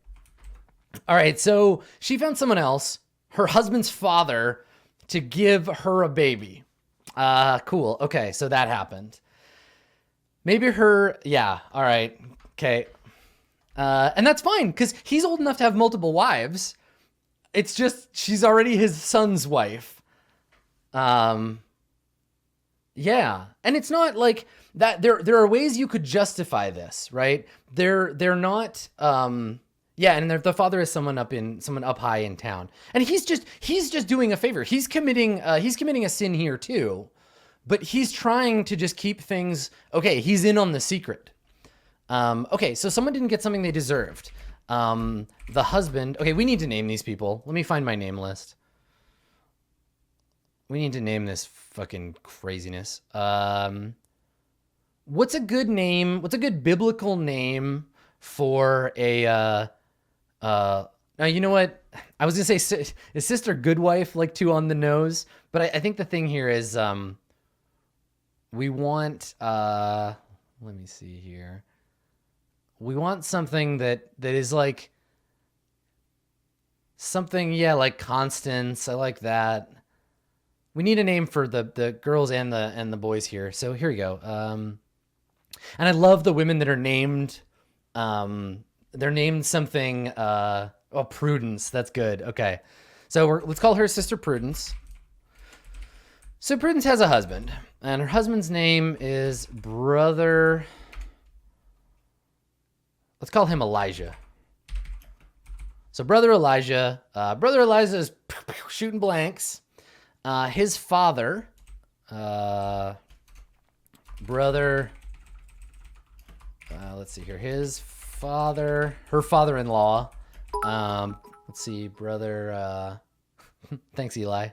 Speaker 1: so she found someone else, her husband's father, to give her a baby. Cool. Okay, so that happened. Maybe yeah, all right. Okay. And that's fine, because he's old enough to have multiple wives. It's just she's already his son's wife. Yeah, and it's not like that. There are ways you could justify this, right? They're not. Yeah, and the father is someone up high in town, and he's just doing a favor. He's committing a sin here too, but he's trying to just keep things okay. He's in on the secret. Okay, so someone didn't get something they deserved. The husband. Okay, we need to name these people. Let me find my name list. We need to name this fucking craziness. What's a good name? What's a good biblical name for a now, you know what? I was gonna say, is Sister Goodwife like too on the nose? But I think the thing here is, we want, let me see here. We want something that is like something, yeah, like Constance. I like that. We need a name for the girls and the boys here. So here we go. And I love the women that are named, they're named something, Prudence. That's good. Okay. So let's call her Sister Prudence. So Prudence has a husband, and her husband's name is Brother. Let's call him Elijah. So Brother Elijah is shooting blanks. His father, brother, let's see here. His father, her father-in-law. Let's see, brother. Thanks, Eli.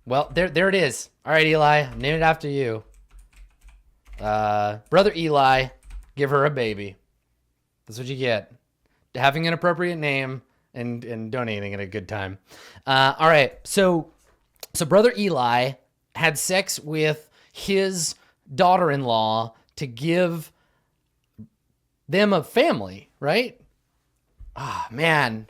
Speaker 1: Well, there it is. All right, Eli, name it after you. Brother Eli, give her a baby. That's what you get. Having an appropriate name and donating at a good time. All right, so Brother Eli had sex with his daughter-in-law to give them a family, right? Ah, man.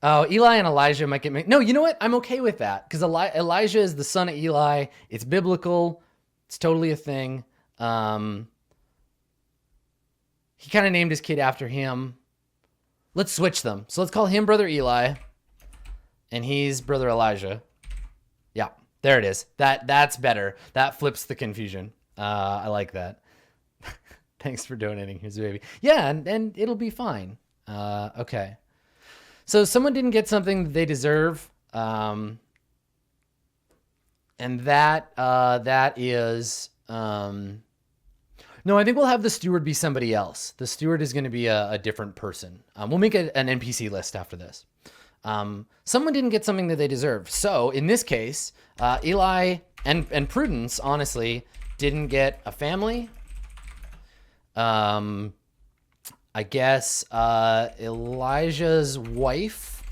Speaker 1: Oh, Eli and Elijah might get... No, you know what? I'm okay with that, because Elijah is the son of Eli. It's biblical. It's totally a thing. He kind of named his kid after him. Let's switch them. So let's call him Brother Eli, and he's Brother Elijah. Yeah, there it is. That's better. That flips the confusion. I like that. Thanks for donating. Here's a baby. Yeah, and it'll be fine. Okay. So someone didn't get something that they deserve. And that is no, I think we'll have the steward be somebody else. The steward is going to be a different person. We'll make an NPC list after this. Someone didn't get something that they deserved. So in this case, Eli and Prudence, honestly, didn't get a family. I guess Elijah's wife,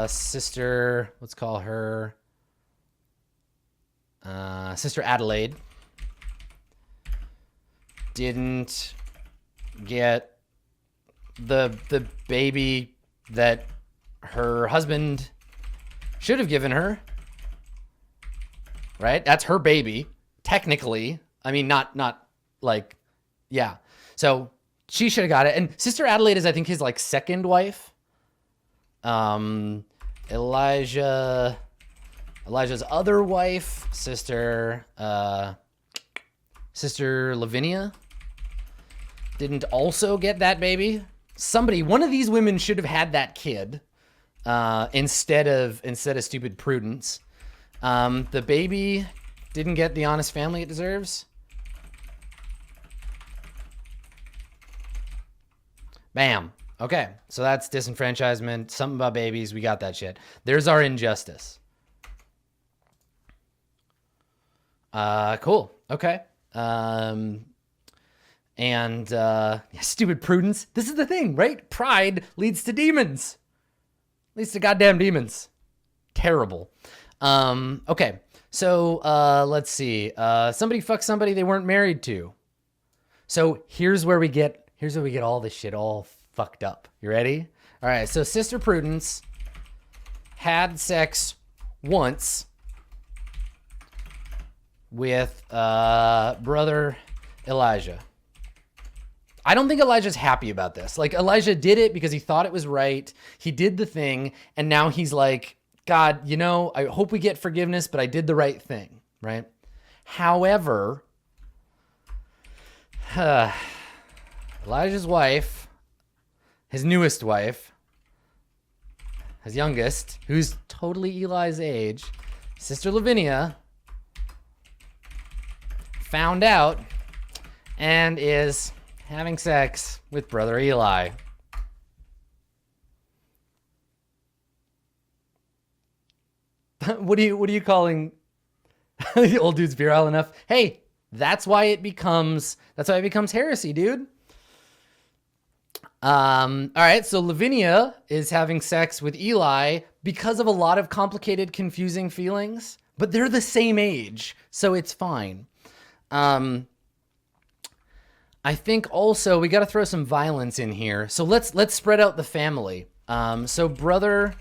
Speaker 1: sister, let's call her Sister Adelaide, didn't get the baby that her husband should have given her, right? That's her baby, technically. I mean, not like, yeah. So she should have got it. And Sister Adelaide is, I think, his like second wife. Elijah's other wife, Sister Lavinia, didn't also get that baby. One of these women should have had that kid instead of stupid Prudence. The baby didn't get the honest family it deserves. Bam. Okay, so that's disenfranchisement. Something about babies. We got that shit. There's our injustice. Cool. Okay. Stupid Prudence. This is the thing, right? Pride leads to demons. Leads to goddamn demons. Terrible. Okay. So, let's see. Somebody fucked somebody they weren't married to. So here's where we get all this shit all fucked up. You ready? All right. So Sister Prudence had sex once with brother Elijah. I don't think Elijah's happy about this. Like, Elijah did it because he thought it was right. He did the thing, and now he's like, God, I hope we get forgiveness, but I did the right thing, right? However, Elijah's wife, his newest wife, his youngest, who's totally Eli's age, Sister Lavinia, found out and is having sex with brother Eli. What are you calling the old dude's beer aisle enough? Hey, that's why it becomes heresy, dude. All right, so Lavinia is having sex with Eli because of a lot of complicated, confusing feelings, but they're the same age, so it's fine. I think also we got to throw some violence in here. So let's spread out the family. So brother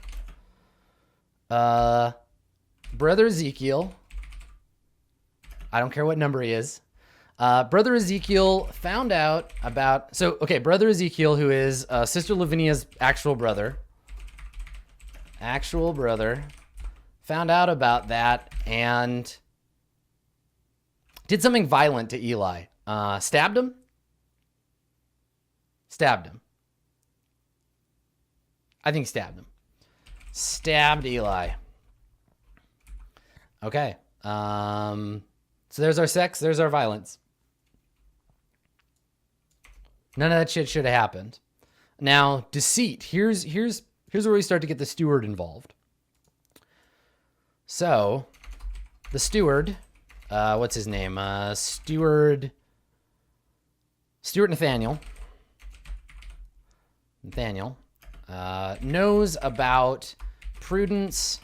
Speaker 1: Ezekiel, I don't care what number he is. Brother Ezekiel found out about, brother Ezekiel, who is Sister Lavinia's actual brother, found out about that and did something violent to Eli. Stabbed him. I think stabbed him. Stabbed Eli. Okay. So there's our sex. There's our violence. None of that shit should have happened. Now, deceit. Here's where we start to get the steward involved. So, the steward, what's his name? Steward Nathaniel. Knows about Prudence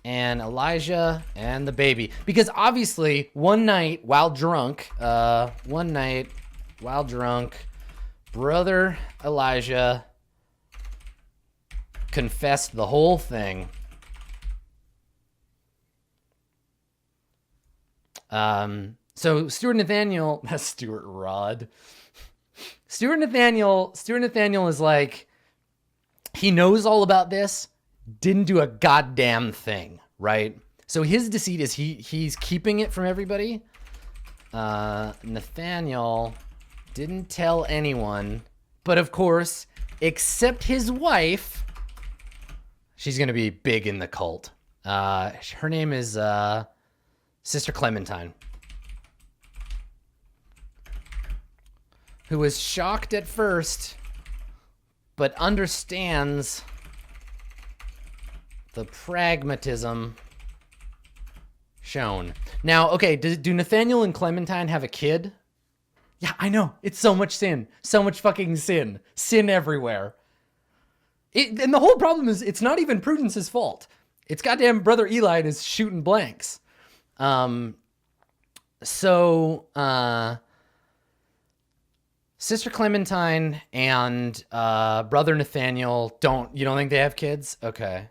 Speaker 1: and Elijah and the baby. Because obviously, one night while drunk, brother Elijah confessed the whole thing. So Stuart Nathaniel is like, he knows all about this, didn't do a goddamn thing, right? So his deceit is he's keeping it from everybody. Nathaniel didn't tell anyone, but of course, except his wife, she's gonna be big in the cult. Her name is Sister Clementine, who is shocked at first, but understands the pragmatism shown. Now, okay, do Nathaniel and Clementine have a kid? Yeah, I know. It's so much sin. So much fucking sin. Sin everywhere. And the whole problem is it's not even Prudence's fault. It's goddamn brother Eli is shooting blanks. Sister Clementine and brother Nathaniel you don't think they have kids? Okay.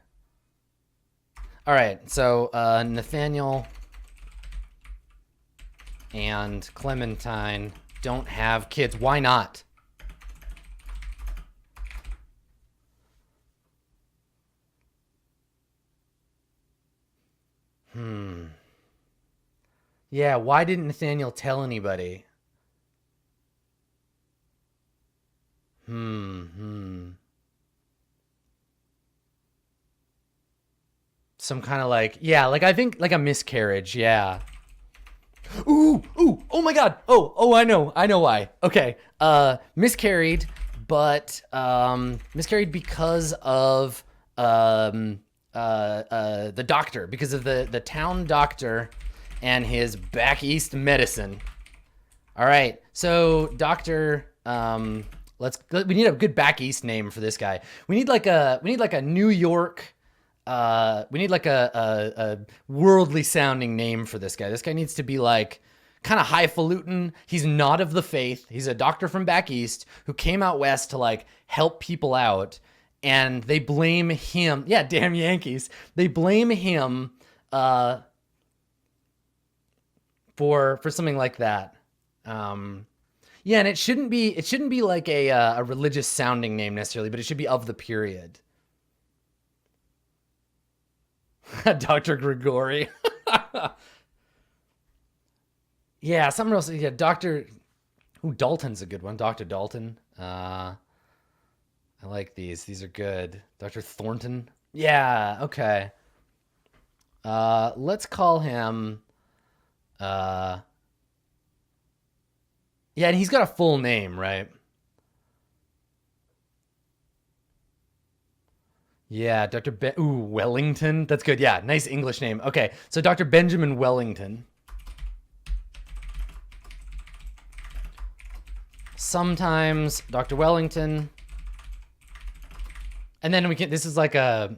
Speaker 1: All right, so Nathaniel and Clementine don't have kids. Why not? Yeah, why didn't Nathaniel tell anybody? Some kind of like, yeah, like I think like a miscarriage, yeah. Ooh, oh my god. Oh, I know why. Okay. Miscarried, but miscarried because of the doctor, because of the town doctor and his back east medicine. All right. So Doctor we need a good back east name for this guy. We need like a New York we need like a worldly sounding name for this guy. This guy needs to be like kind of highfalutin. He's not of the faith. He's a doctor from back east who came out west to like help people out, and they blame him. Yeah, damn Yankees. They blame him for something like that. Yeah, and it shouldn't be like a religious sounding name necessarily, but it should be of the period. Dr. Grigori. Yeah, something else. Yeah, Dr. Ooh, Dalton's a good one. Dr. Dalton. I like these. These are good. Dr. Thornton. Yeah, okay. Let's call him yeah, and he's got a full name, right? Yeah, Wellington. That's good. Yeah, nice English name. Okay, so Dr. Benjamin Wellington. Sometimes Dr. Wellington. And then this is like a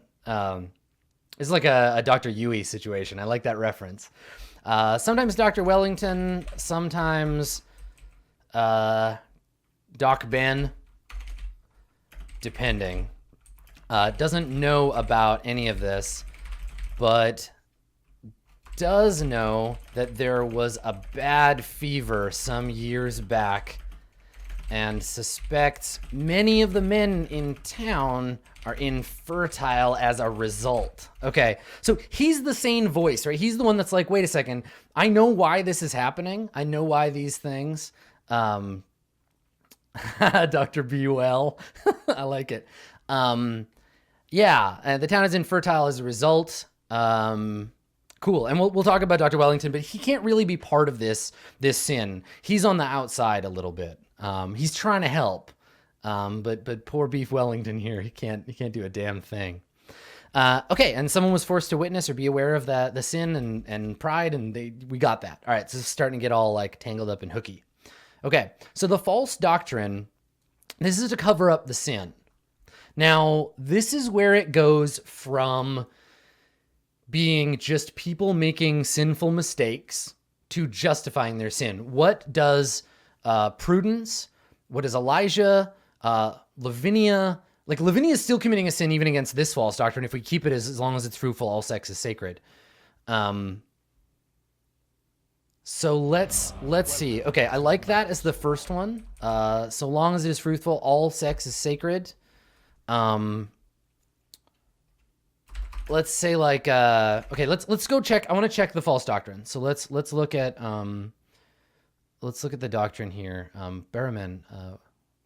Speaker 1: Dr. Yui situation. I like that reference. Sometimes Dr. Wellington, sometimes Doc Ben, depending. Doesn't know about any of this, but does know that there was a bad fever some years back and suspects many of the men in town are infertile as a result. Okay, so he's the sane voice, right? He's the one that's like, wait a second, I know why this is happening. I know why these things. Dr. Buell. I like it. Yeah, the town is infertile as a result. Cool, and we'll talk about Dr. Wellington, but he can't really be part of this sin. He's on the outside a little bit. He's trying to help, but poor Beef Wellington here, he can't do a damn thing. Okay, and someone was forced to witness or be aware of the sin and pride, and we got that. All right, so it's starting to get all like tangled up and hooky. Okay, so the false doctrine, this is to cover up the sin. Now, this is where it goes from being just people making sinful mistakes to justifying their sin. What does Prudence, what does Elijah, Lavinia, like Lavinia is still committing a sin even against this false doctrine if we keep it as long as it's fruitful, all sex is sacred. So let's see. Okay, I like that as the first one. So long as it is fruitful, all sex is sacred. Let's say like okay, let's go check. I want to check the false doctrine. So let's look at the doctrine here. Berriman,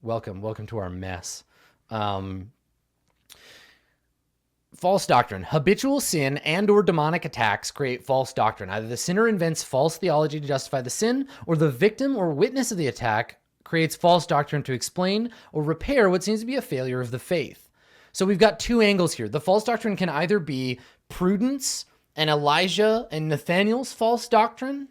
Speaker 1: welcome to our mess. False doctrine. Habitual sin and or demonic attacks create false doctrine. Either the sinner invents false theology to justify the sin, or the victim or witness of the attack creates false doctrine to explain or repair what seems to be a failure of the faith. So we've got two angles here. The false doctrine can either be Prudence and Elijah and Nathaniel's false doctrine,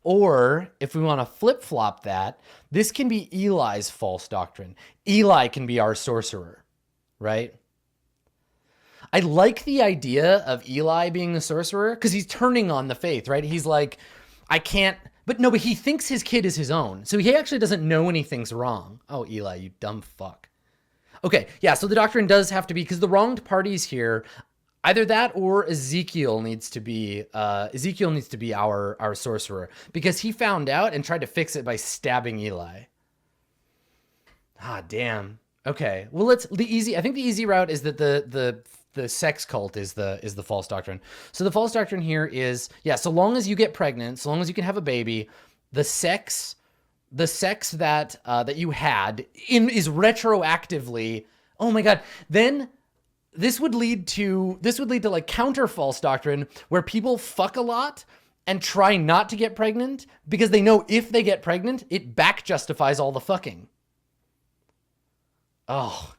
Speaker 1: or if we want to flip-flop that, this can be Eli's false doctrine. Eli can be our sorcerer, right? I like the idea of Eli being the sorcerer because he's turning on the faith, right? He's like, I can't, but he thinks his kid is his own. So he actually doesn't know anything's wrong. Oh, Eli, you dumb fuck. Okay, yeah, so the doctrine does have to be, because the wronged parties here, either that or Ezekiel needs to be our sorcerer, because he found out and tried to fix it by stabbing Eli. Ah, damn. Okay, well, I think the easy route is that the sex cult is the false doctrine. So the false doctrine here is, yeah, so long as you get pregnant, so long as you can have a baby, the sex that you had is retroactively, oh my God, then this would lead to like counter false doctrine where people fuck a lot and try not to get pregnant because they know if they get pregnant, it back justifies all the fucking. Oh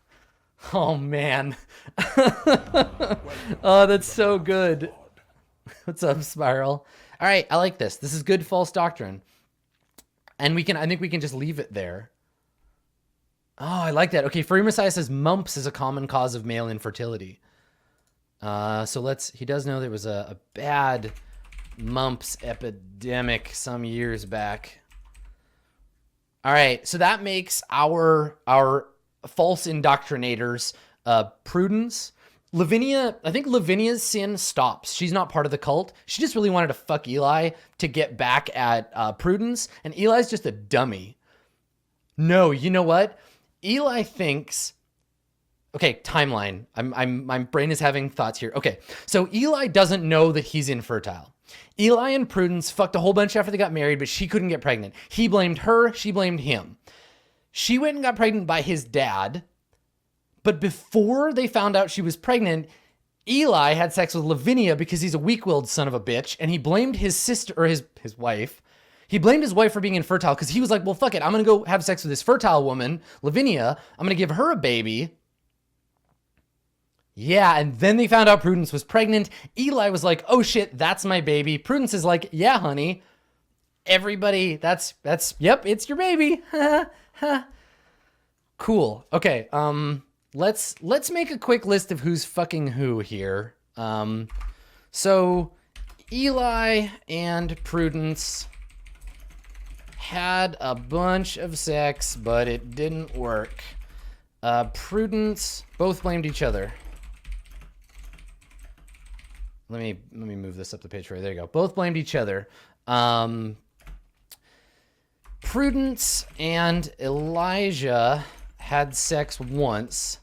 Speaker 1: man. Oh, that's so good. What's up, Spiral? All right, I like this. This is good false doctrine. And I think we can just leave it there. Oh, I like that. Okay, Free Messiah says mumps is a common cause of male infertility. He does know there was a bad mumps epidemic some years back. All right, so that makes our false indoctrinators Prudence. Lavinia, I think Lavinia's sin stops. She's not part of the cult. She just really wanted to fuck Eli to get back at Prudence, and Eli's just a dummy. No, you know what? Eli thinks, okay, timeline. My brain is having thoughts here. Okay, so Eli doesn't know that he's infertile. Eli and Prudence fucked a whole bunch after they got married, but she couldn't get pregnant. He blamed her, she blamed him. She went and got pregnant by his dad, but before they found out she was pregnant, Eli had sex with Lavinia because he's a weak-willed son of a bitch, and he blamed his sister, or his wife. He blamed his wife for being infertile because he was like, well, fuck it. I'm going to go have sex with this fertile woman, Lavinia. I'm going to give her a baby. Yeah, and then they found out Prudence was pregnant. Eli was like, oh shit, that's my baby. Prudence is like, yeah, honey. Everybody, yep, it's your baby. Cool. Okay, let's make a quick list of who's fucking who here. So Eli and Prudence had a bunch of sex, but it didn't work. Prudence both blamed each other. Let me move this up the page for you. There you go. Both blamed each other. Prudence and Elijah had sex once,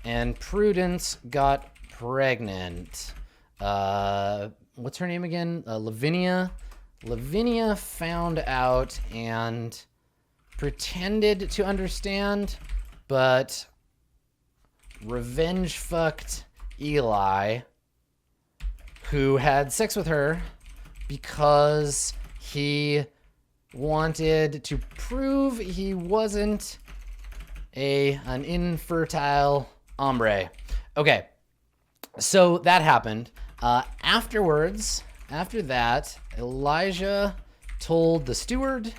Speaker 1: and Prudence got pregnant. What's her name again? Lavinia. Lavinia found out and pretended to understand, but revenge fucked Eli, who had sex with her because he wanted to prove he wasn't an infertile hombre. Okay, so that happened. After that, Elijah told the steward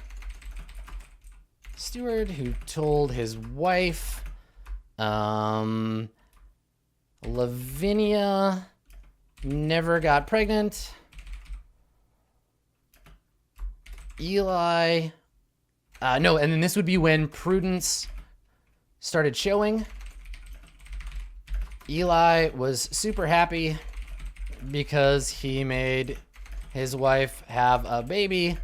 Speaker 1: who told his wife. Lavinia never got pregnant. Eli, no, and then this would be when Prudence started showing. Eli was super happy because he made his wife have a baby.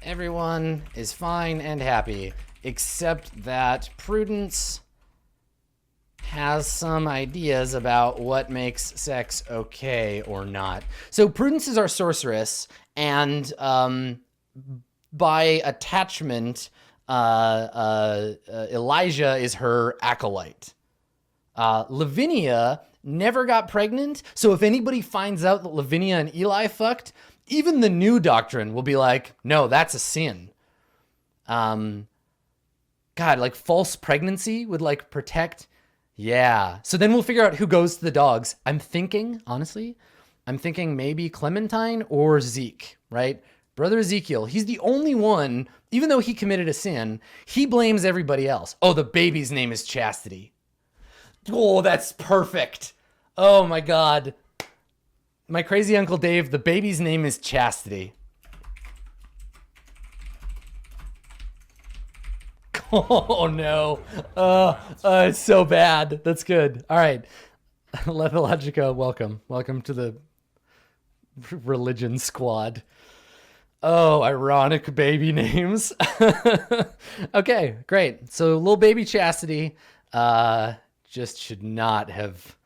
Speaker 1: Everyone is fine and happy, except that Prudence has some ideas about what makes sex okay or not. So Prudence is our sorceress, and by attachment, Elijah is her acolyte. Lavinia never got pregnant. So if anybody finds out that Lavinia and Eli fucked, even the new doctrine will be like, no, that's a sin. God, like false pregnancy would like protect. Yeah. So then we'll figure out who goes to the dogs. I'm thinking maybe Clementine or Zeke, right? Brother Ezekiel, he's the only one, even though he committed a sin, he blames everybody else. Oh, the baby's name is Chastity. Oh, that's perfect. Oh my God. My crazy Uncle Dave, the baby's name is Chastity. Oh no. It's so bad. That's good. All right. Lethologica, welcome. Welcome to the religion squad. Oh, ironic baby names. Okay, great. So little baby Chastity just should not have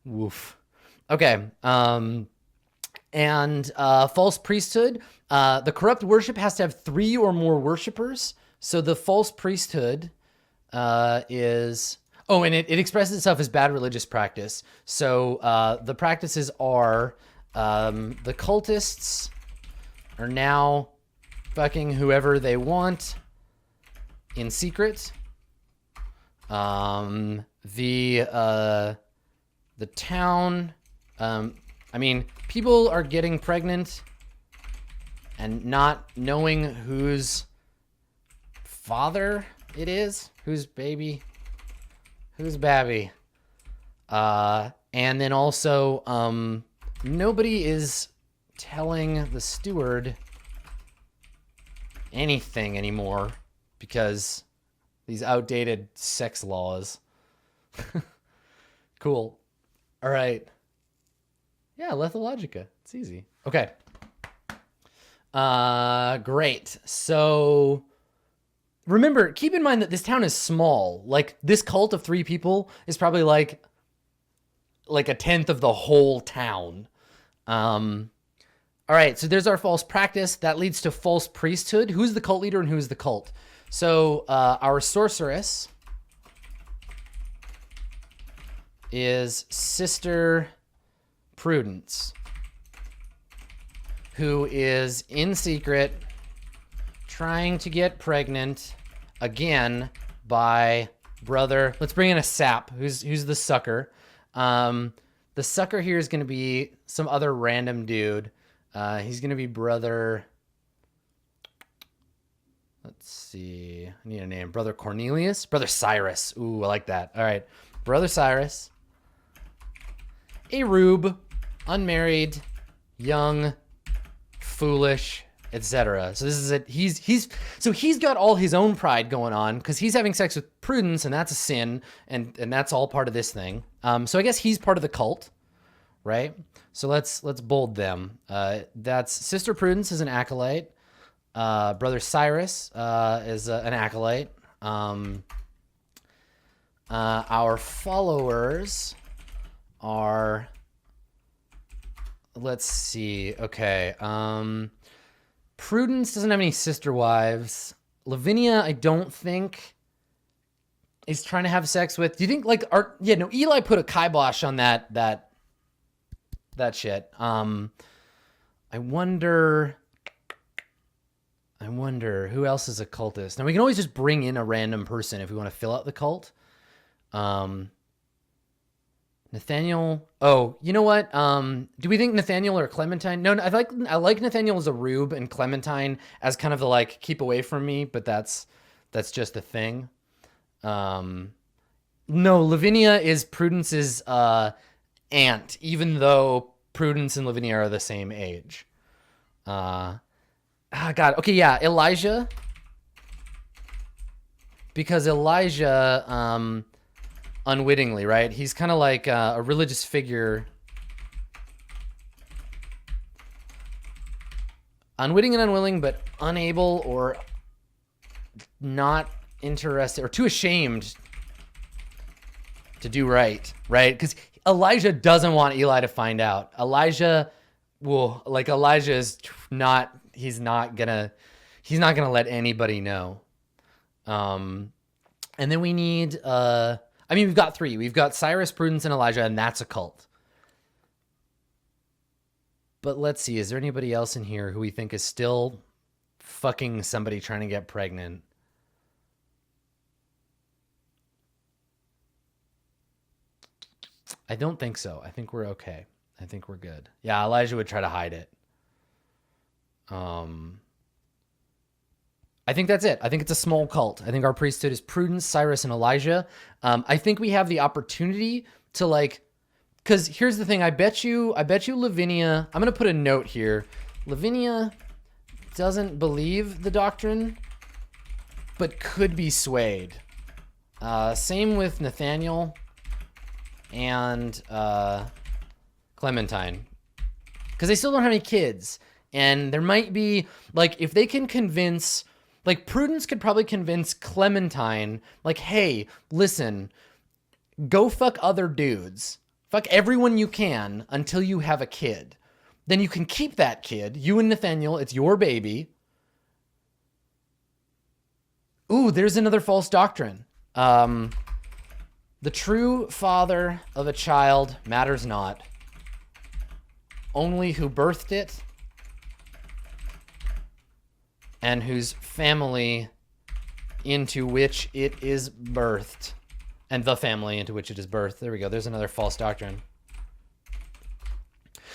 Speaker 1: woof. Okay. And false priesthood. The corrupt worship has to have 3 or more worshipers. So the false priesthood is... Oh, and it expresses itself as bad religious practice. So the practices are the cultists are now fucking whoever they want in secret. The town... I mean, people are getting pregnant and not knowing whose father it is, whose baby, whose babby. And then also, nobody is telling the steward anything anymore because these outdated sex laws. Cool. All right. Yeah, Lethologica. It's easy. Okay. Great. So remember, keep in mind that this town is small. Like this cult of 3 people is probably like a tenth of the whole town. All right. So there's our false practice that leads to false priesthood. Who's the cult leader and who's the cult? So, our sorceress is Sister Prudence, who is in secret trying to get pregnant again by brother. Let's bring in a sap. Who's the sucker? The sucker here is going to be some other random dude. He's going to be brother. Let's see. I need a name. Brother Cornelius? Brother Cyrus. Ooh, I like that. All right. Brother Cyrus. A rube. Unmarried. Young. Foolish. Etc. So this is it. He's got all his own pride going on because he's having sex with Prudence, and that's a sin, and that's all part of this thing. So I guess he's part of the cult, right? So let's bold them. That's Sister Prudence is an acolyte. Brother Cyrus is an acolyte. Our followers are, let's see. Okay. Prudence doesn't have any sister wives. Lavinia, I don't think is trying to have sex with. Do you think like Eli put a kibosh on that shit. I wonder who else is a cultist. Now we can always just bring in a random person if we want to fill out the cult. Nathaniel. Oh, you know what? Do we think Nathaniel or Clementine? No, I like Nathaniel as a rube and Clementine as kind of the like keep away from me, but that's just a thing. No, Lavinia is Prudence's aunt, even though Prudence and Lavinia are the same age. God. Okay, yeah, Elijah. Because Elijah, unwittingly, right? He's kind of like a religious figure. Unwitting and unwilling, but unable or not interested or too ashamed to do right? Because Elijah doesn't want Eli to find out. Elijah is not... He's not gonna let anybody know. And then we need, I I mean, we've got 3. We've got Cyrus, Prudence, and Elijah, and that's a cult. But let's see, is there anybody else in here who we think is still fucking somebody trying to get pregnant? I don't think so. I think we're okay. I think we're good. Yeah, Elijah would try to hide it. I think that's it. I think it's a small cult. I think our priesthood is Prudence, Cyrus, and Elijah. I think we have the opportunity to like, because here's the thing. I bet you Lavinia, I'm going to put a note here. Lavinia doesn't believe the doctrine, but could be swayed. Same with Nathaniel and Clementine, because they still don't have any kids. And there might be, like, if they can convince, like, Prudence could probably convince Clementine, like, hey, listen, go fuck other dudes. Fuck everyone you can until you have a kid. Then you can keep that kid, you and Nathaniel, it's your baby. Ooh, there's another false doctrine. The true father of a child matters not. Only who birthed it and whose family into which it is birthed. And the family into which it is birthed. There we go. There's another false doctrine.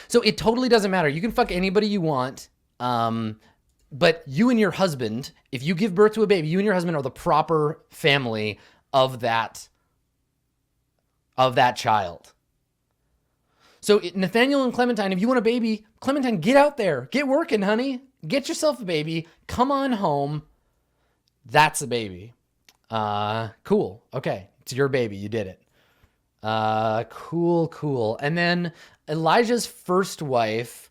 Speaker 1: So it totally doesn't matter. You can fuck anybody you want. But you and your husband, if you give birth to a baby, you and your husband are the proper family of that child. So Nathaniel and Clementine, if you want a baby, Clementine, get out there. Get working, honey. Get yourself a baby. Come on home. That's a baby. Cool. Okay. It's your baby. You did it. Cool. And then Elijah's first wife,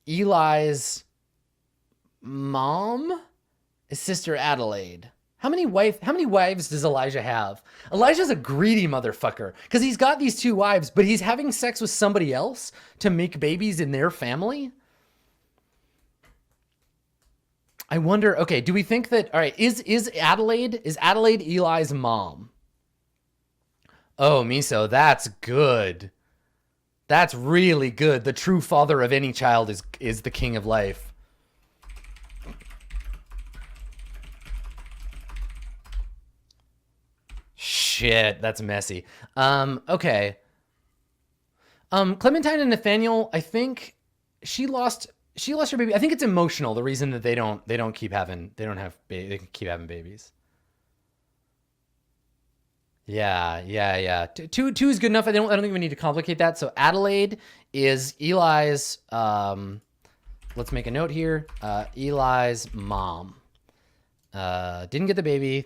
Speaker 1: Eli's mom, is Sister Adelaide. How many wives does Elijah have? Elijah's a greedy motherfucker because he's got these 2 wives, but he's having sex with somebody else to make babies in their family. I wonder, okay, do we think that, all right, is Adelaide Eli's mom? Oh, Miso, that's good. That's really good. The true father of any child is the king of life. Shit, that's messy. Okay. Clementine and Nathaniel, I think she lost her baby. I think it's emotional. The reason that they can keep having babies. Yeah. Two is good enough. I don't think we need to complicate that. So Adelaide is Eli's, let's make a note here. Eli's mom. Didn't get the baby.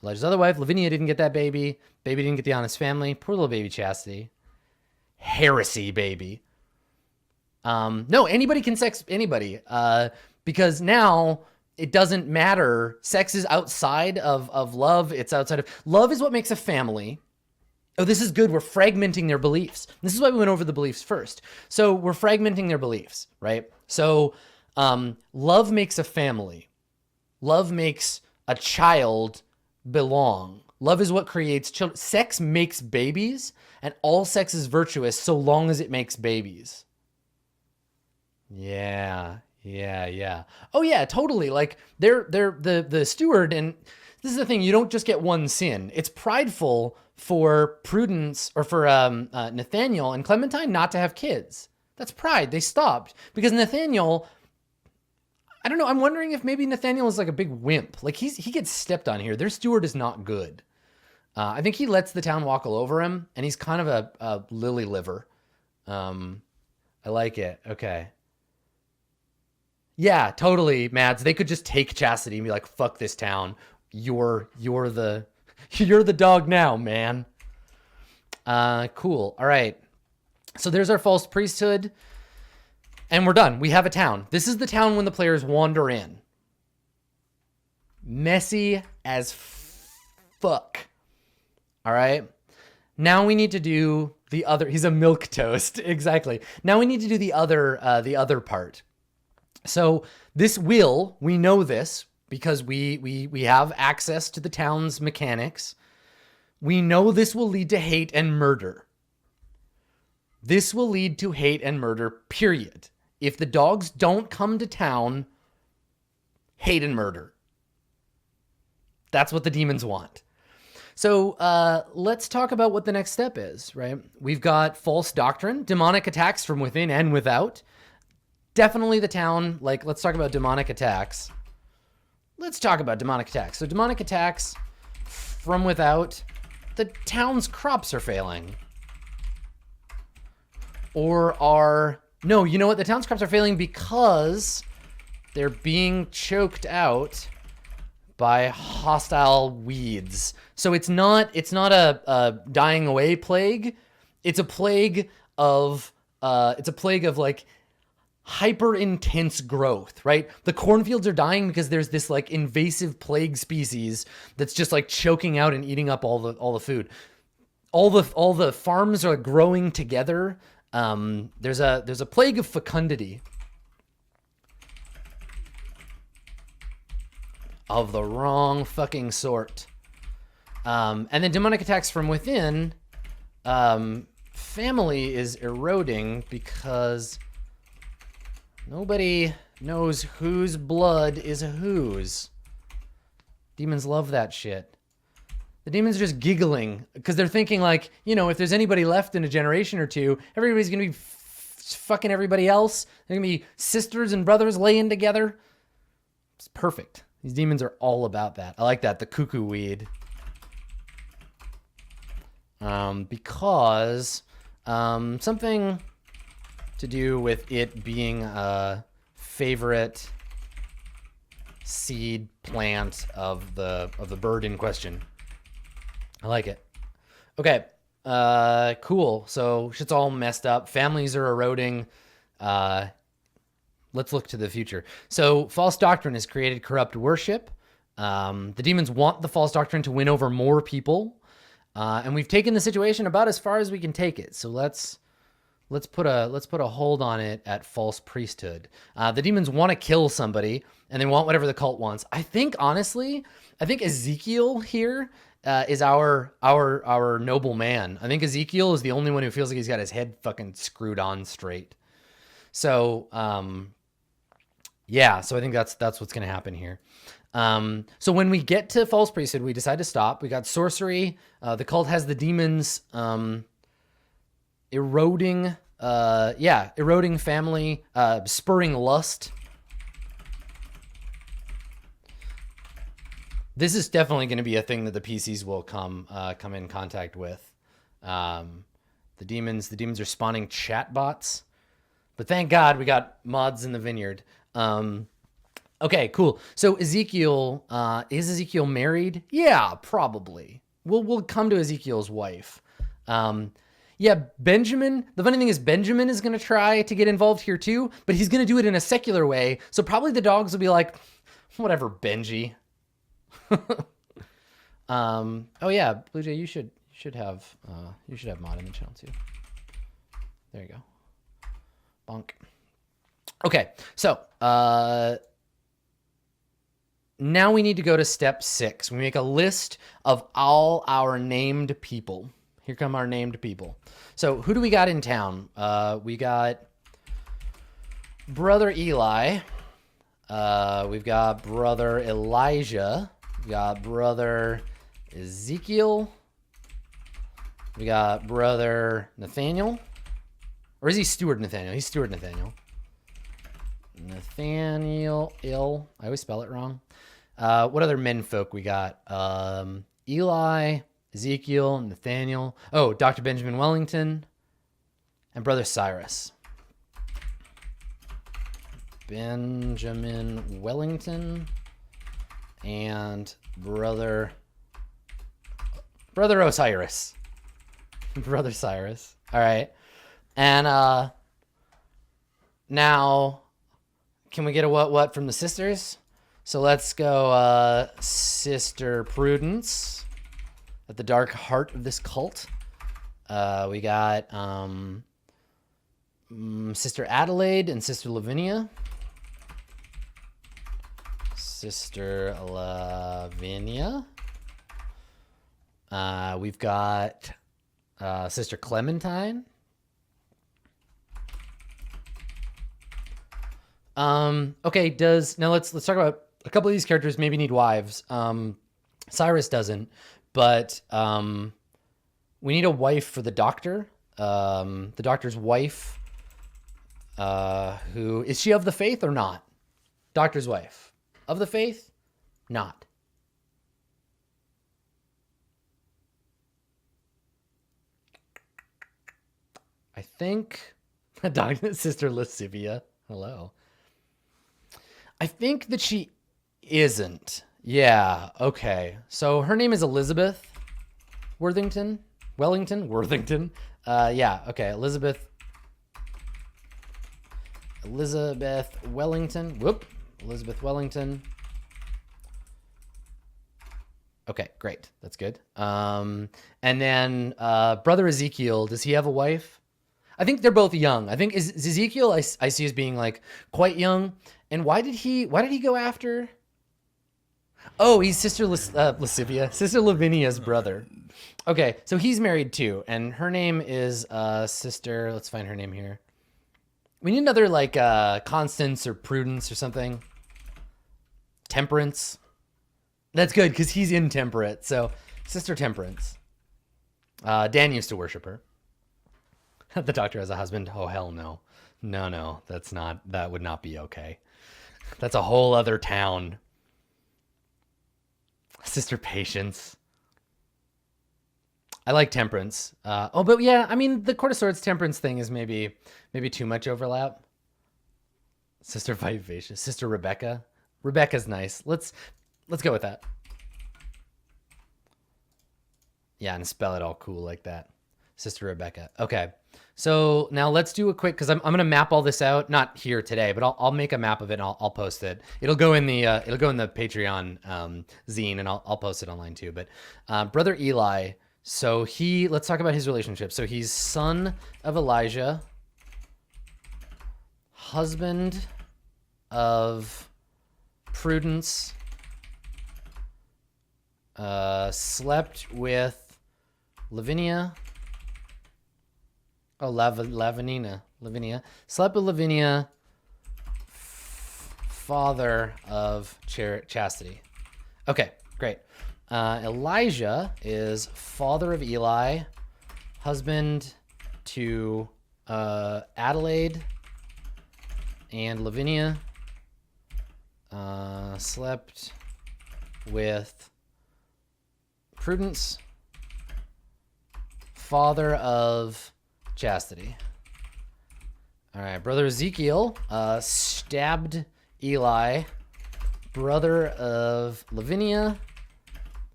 Speaker 1: Elijah's other wife, Lavinia, didn't get that baby. Baby didn't get the honest family. Poor little baby Chastity. Heresy, baby. No, anybody can sex anybody. Because now it doesn't matter. Sex is outside of love. It's outside of love is what makes a family. Oh, this is good. We're fragmenting their beliefs. This is why we went over the beliefs first. So we're fragmenting their beliefs, right? So love makes a family. Love makes a child belong. Love is what creates children. Sex makes babies, and all sex is virtuous so long as it makes babies. Yeah. Oh yeah, totally. Like they're the steward, and this is the thing, you don't just get one sin. It's prideful for Prudence or for Nathaniel and Clementine not to have kids. That's pride. They stopped because Nathaniel, I don't know. I'm wondering if maybe Nathaniel is like a big wimp. Like he gets stepped on here. Their steward is not good. I think he lets the town walk all over him, and he's kind of a lily liver. I like it. Okay. Yeah, totally, Mads. They could just take Chastity and be like, "Fuck this town. You're the dog now, man." Cool. All right. So there's our false priesthood. And we're done. We have a town. This is the town when the players wander in. Messy as fuck. All right. Now we need to do the other. He's a milquetoast. Exactly. Now we need to do the other part. So we know this because we have access to the town's mechanics. We know this will lead to hate and murder. This will lead to hate and murder, period. If the dogs don't come to town, hate and murder. That's what the demons want. So let's talk about what the next step is, right? We've got false doctrine, demonic attacks from within and without. Definitely the town. Like, let's talk about demonic attacks. Let's talk about demonic attacks. So demonic attacks from without. The town's crops are failing. No, you know what? The town's crops are failing because they're being choked out by hostile weeds. So it's not a dying away plague. It's a plague of like hyper intense growth, right? The cornfields are dying because there's this like invasive plague species that's just like choking out and eating up all the food. All the farms are growing together. There's a plague of fecundity of the wrong fucking sort. And then demonic attacks from within. Family is eroding because nobody knows whose blood is whose. Demons love that shit. The demons are just giggling because they're thinking like, you know, if there's anybody left in a generation or two, everybody's going to be fucking everybody else. They're going to be sisters and brothers laying together. It's perfect. These demons are all about that. I like that. The cuckoo weed. Because something to do with it being a favorite seed plant of the bird in question. I like it. Okay. Cool. So shit's all messed up. Families are eroding. Let's look to the future. So false doctrine has created corrupt worship. The demons want the false doctrine to win over more people. And we've taken the situation about as far as we can take it. So let's put a hold on it at false priesthood. The demons want to kill somebody and they want whatever the cult wants. I think Ezekiel here is our noble man. I think Ezekiel is the only one who feels like he's got his head fucking screwed on straight. So, yeah, so I think that's what's going to happen here. So when we get to false priesthood, we decide to stop. We got sorcery. The cult has the demons, eroding family, spurring lust. This is definitely going to be a thing that the PCs will come in contact with. The demons are spawning chatbots, but thank God we got mods in the Vineyard. Okay, cool. So Ezekiel, is Ezekiel married? Yeah, probably. We'll come to Ezekiel's wife. Yeah, Benjamin. The funny thing is Benjamin is going to try to get involved here too, but he's going to do it in a secular way. So probably the dogs will be like, whatever, Benji. Oh yeah, Blue Jay, you should have mod in the channel too. There you go. Bonk. Okay, so now we need to go to step 6. We make a list of all our named people. Here come our named people. So who do we got in town? We got Brother Eli. We've got Brother Elijah. We got Brother Ezekiel. We got Brother Nathaniel. Or is he Stewart Nathaniel? He's Stewart Nathaniel. Nathaniel Ill. I always spell it wrong. What other men folk we got? Eli, Ezekiel, Nathaniel. Oh, Dr. Benjamin Wellington. And Brother Cyrus. Benjamin Wellington. And Brother Osiris. Brother Cyrus. All right. And now, can we get a what from the sisters? So let's go Sister Prudence at the dark heart of this cult. We got Sister Adelaide and Sister Lavinia. Sister Lavinia. We've got Sister Clementine. Okay, now let's talk about a couple of these characters maybe need wives. Cyrus doesn't, but we need a wife for the doctor. The doctor's wife, who is she of the faith or not? Doctor's wife. Of the faith? Not. I think Sister Lascivia. Hello. I think that she isn't. Yeah, okay. So her name is Elizabeth Wellington. Yeah, okay. Elizabeth Wellington. Elizabeth Wellington. Okay, great. That's good. And then Brother Ezekiel, does he have a wife? I think they're both young. I think is Ezekiel I see as being like quite young. And why did he go after? Oh, he's Sister Lascivia, Sister Lavinia's brother. Okay, so he's married too, and her name is Sister. Let's find her name here. We need another like Constance or Prudence or something. Temperance. That's good because he's intemperate. So Sister Temperance. Dan used to worship her. The doctor has a husband. Oh hell no, no. That would not be okay. That's a whole other town. Sister Patience. I like Temperance. But yeah, I mean, the Court of Swords Temperance thing is maybe too much overlap. Sister Vivacious. Sister Rebecca. Rebecca's nice. Let's go with that. Yeah, and spell it all cool like that. Sister Rebecca. Okay. So now let's do a quick, because I'm going to map all this out, not here today, but I'll make a map of it and I'll post it. It'll go in the Patreon zine, and I'll post it online too. But Brother Eli, so let's talk about his relationship. So he's son of Elijah, husband of Prudence, slept with Lavinia. Oh, Lavinia. Slept with Lavinia, father of Chastity. Okay, great. Elijah is father of Eli, husband to Adelaide and Lavinia. Slept with Prudence, father of Chastity. All right, Brother Ezekiel stabbed Eli, brother of Lavinia,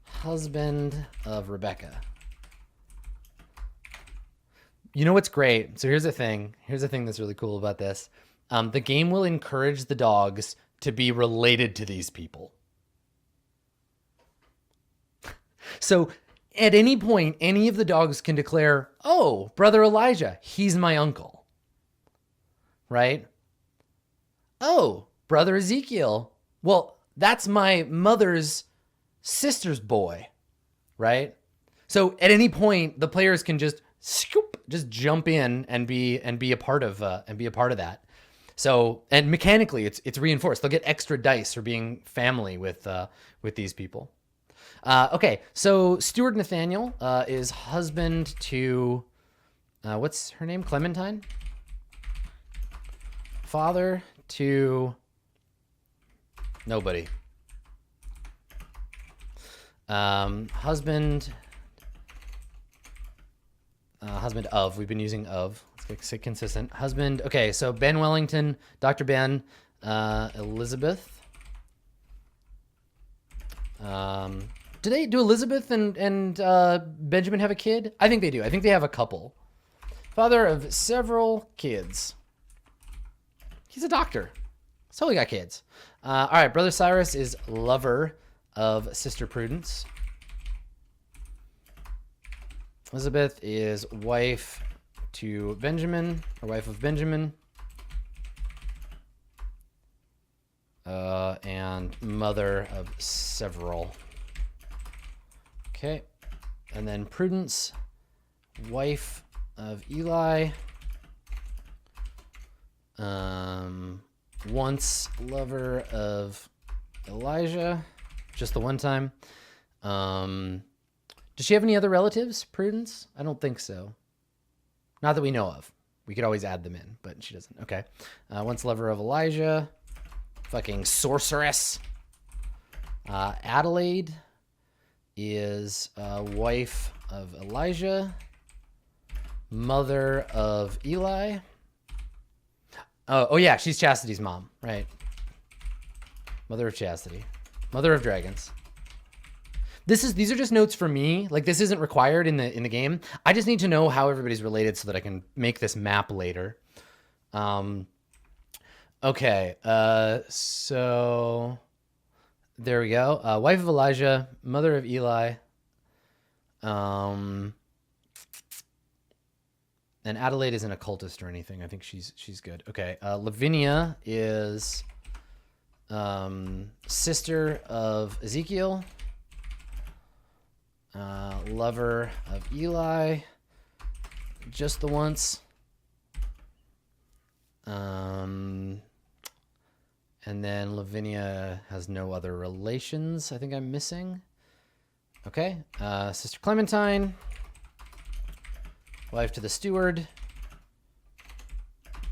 Speaker 1: husband of Rebecca. You know what's great? So here's the thing that's really cool about this. The game will encourage the dogs to be related to these people. So at any point, any of the dogs can declare, oh, Brother Elijah, he's my uncle. Right? Oh, Brother Ezekiel, well, that's my mother's sister's boy. Right? So at any point, the players can just jump in and be a part of that. So, and mechanically, it's reinforced. They'll get extra dice for being family with these people. Okay, so Stuart Nathaniel is husband to, what's her name? Clementine? Father to nobody. Husband of, we've been using of. Let's get consistent. Husband, okay, so Ben Wellington, Dr. Ben, Elizabeth. Do Elizabeth and Benjamin have a kid? I think they do. I think they have a couple. Father of several kids. He's a doctor. So he got kids. All right, Brother Cyrus is lover of Sister Prudence. Elizabeth is wife to Benjamin, or wife of Benjamin. And mother of several. Okay. And then Prudence, wife of Eli. Once lover of Elijah, just the one time. Does she have any other relatives, Prudence? I don't think so. Not that we know of. We could always add them in, but she doesn't. Okay. Once lover of Elijah. Fucking sorceress. Adelaide is wife of Elijah. Mother of Eli. Oh yeah, she's Chastity's mom, right? Mother of Chastity. Mother of dragons. These are just notes for me. Like, this isn't required in the game. I just need to know how everybody's related so that I can make this map later. Okay, so there we go. Wife of Elijah, mother of Eli. And Adelaide isn't a cultist or anything. I think she's good. Okay, Lavinia is sister of Ezekiel. Lover of Eli, just the once. And then Lavinia has no other relations. I think I'm missing. Okay. Sister Clementine, wife to the steward,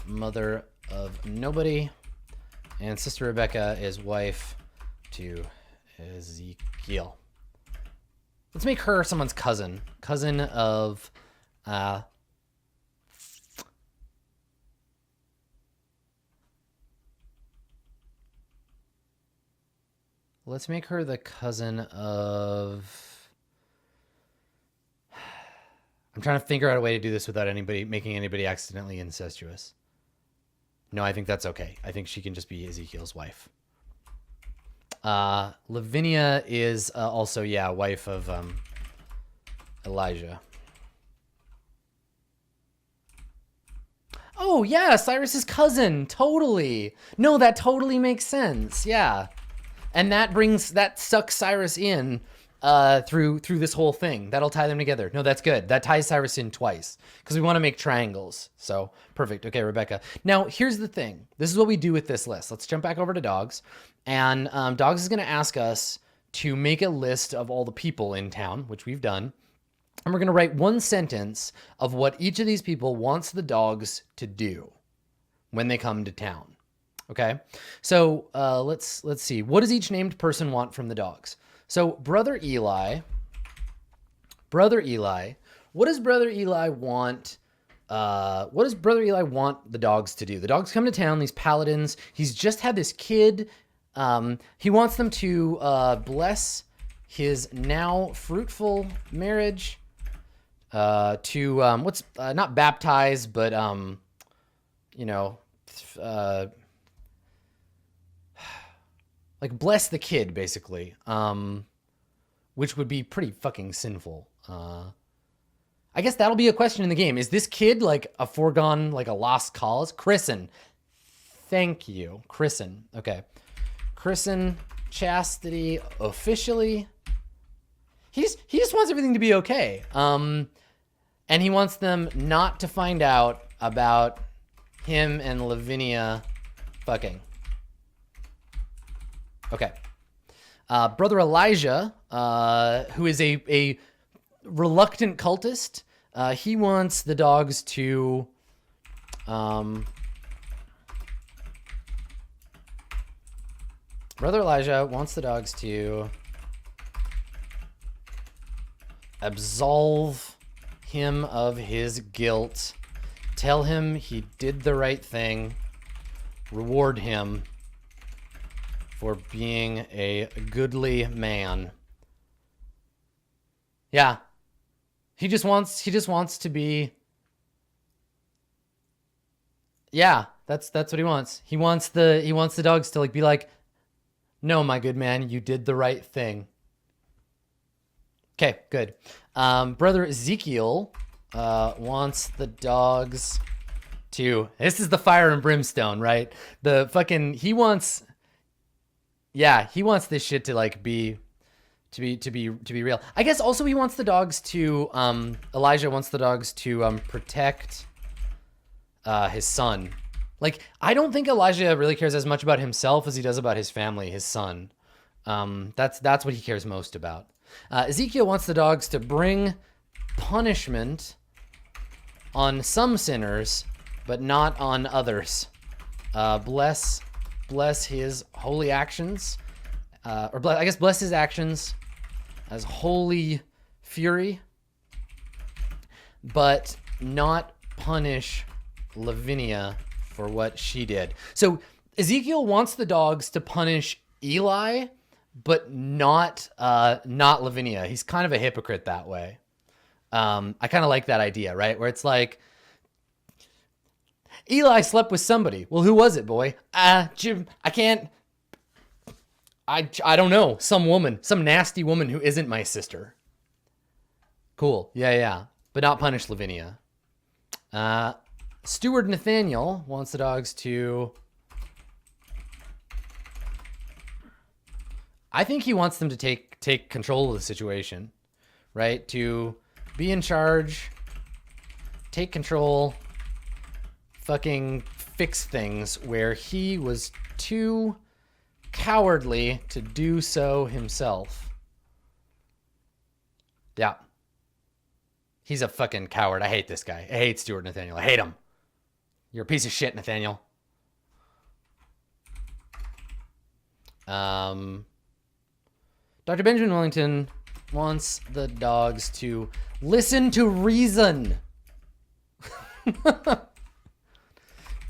Speaker 1: mother of nobody, and Sister Rebecca is wife to Ezekiel. Let's make her someone's cousin. Cousin of... let's make her the cousin of... I'm trying to figure out a way to do this without making anybody accidentally incestuous. No, I think that's okay. I think she can just be Ezekiel's wife. Lavinia is also, yeah, wife of Elijah. Oh, yeah, Cyrus's cousin. Totally. No, that totally makes sense. Yeah. And that sucks Cyrus in through this whole thing. That'll tie them together. No, that's good. That ties Cyrus in twice because we want to make triangles. So perfect. Okay, Rebecca. Now, here's the thing. This is what we do with this list. Let's jump back over to Dogs. And Dogs is going to ask us to make a list of all the people in town, which we've done. And we're going to write one sentence of what each of these people wants the dogs to do when they come to town. Okay? So let's see. What does each named person want from the dogs? So Brother Eli, what does Brother Eli want? What does Brother Eli want the dogs to do? The dogs come to town, these paladins. He's just had this kid. He wants them to bless his now fruitful marriage. To not baptize, but like bless the kid, basically. Which would be pretty fucking sinful. I guess that'll be a question in the game. Is this kid like a foregone, like a lost cause? Christen. Thank you. Christen. Okay. Christen Chastity officially. He just wants everything to be okay. And he wants them not to find out about him and Lavinia fucking. Okay. Brother Elijah, who is a reluctant cultist, he wants the dogs to Brother Elijah wants the dogs to absolve him of his guilt, tell him he did the right thing, reward him for being a goodly man. Yeah. He just wants to be. Yeah, that's what he wants. He wants the dogs to be like, "No, my good man, you did the right thing." Okay, good. Brother Ezekiel wants the dogs to... This is the fire and brimstone, right? He wants this shit to be To be real. I guess also he wants the dogs to Elijah wants the dogs to protect his son. Like, I don't think Elijah really cares as much about himself as he does about his family, his son. That's what he cares most about. Ezekiel wants the dogs to bring punishment on some sinners, but not on others. Bless his holy actions, bless his actions as holy fury, but not punish Lavinia for what she did. So Ezekiel wants the dogs to punish Eli, but not Lavinia. He's kind of a hypocrite that way. I kind of like that idea, right? Where it's like, Eli slept with somebody. Well, who was it, boy? Jim, I can't. I don't know. Some woman, some nasty woman who isn't my sister. Cool. Yeah. But not punish Lavinia. Steward Nathaniel wants the dogs to... I think he wants them to take control of the situation, right? To be in charge, take control, fucking fix things where he was too cowardly to do so himself. Yeah. He's a fucking coward. I hate this guy. I hate Stuart Nathaniel. I hate him. You're a piece of shit, Nathaniel. Dr. Benjamin Wellington wants the dogs to listen to reason.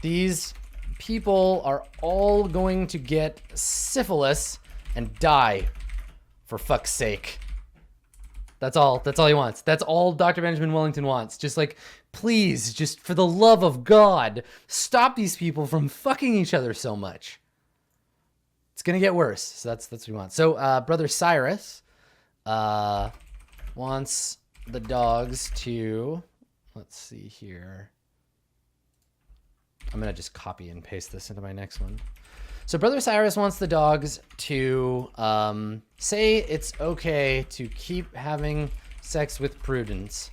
Speaker 1: These people are all going to get syphilis and die, for fuck's sake. That's all he wants. That's all Dr. Benjamin Wellington wants. Just like, please, just for the love of God, stop these people from fucking each other so much. It's gonna get worse. So that's what we want. So Brother Cyrus wants the dogs to, let's see here. I'm gonna just copy and paste this into my next one. So Brother Cyrus wants the dogs to say it's okay to keep having sex with Prudence,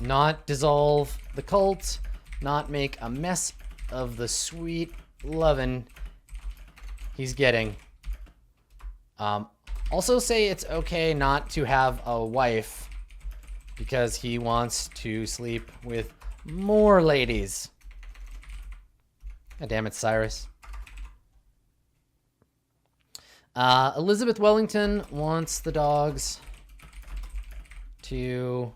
Speaker 1: not dissolve the cult, not make a mess of the sweet lovin' he's getting. Also say it's okay not to have a wife because he wants to sleep with more ladies. God damn it, Cyrus. Elizabeth Wellington wants the dogs to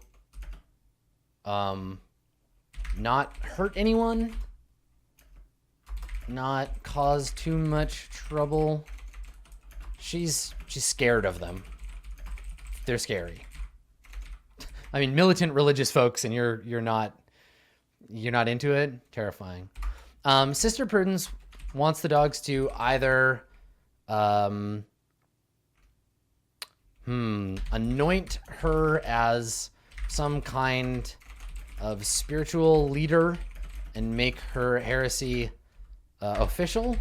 Speaker 1: not hurt anyone, not cause too much trouble. She's scared of them. They're scary. I mean, militant religious folks, and you're not into it. Terrifying. Sister Prudence wants the dogs to either anoint her as some kind of spiritual leader and make her heresy official,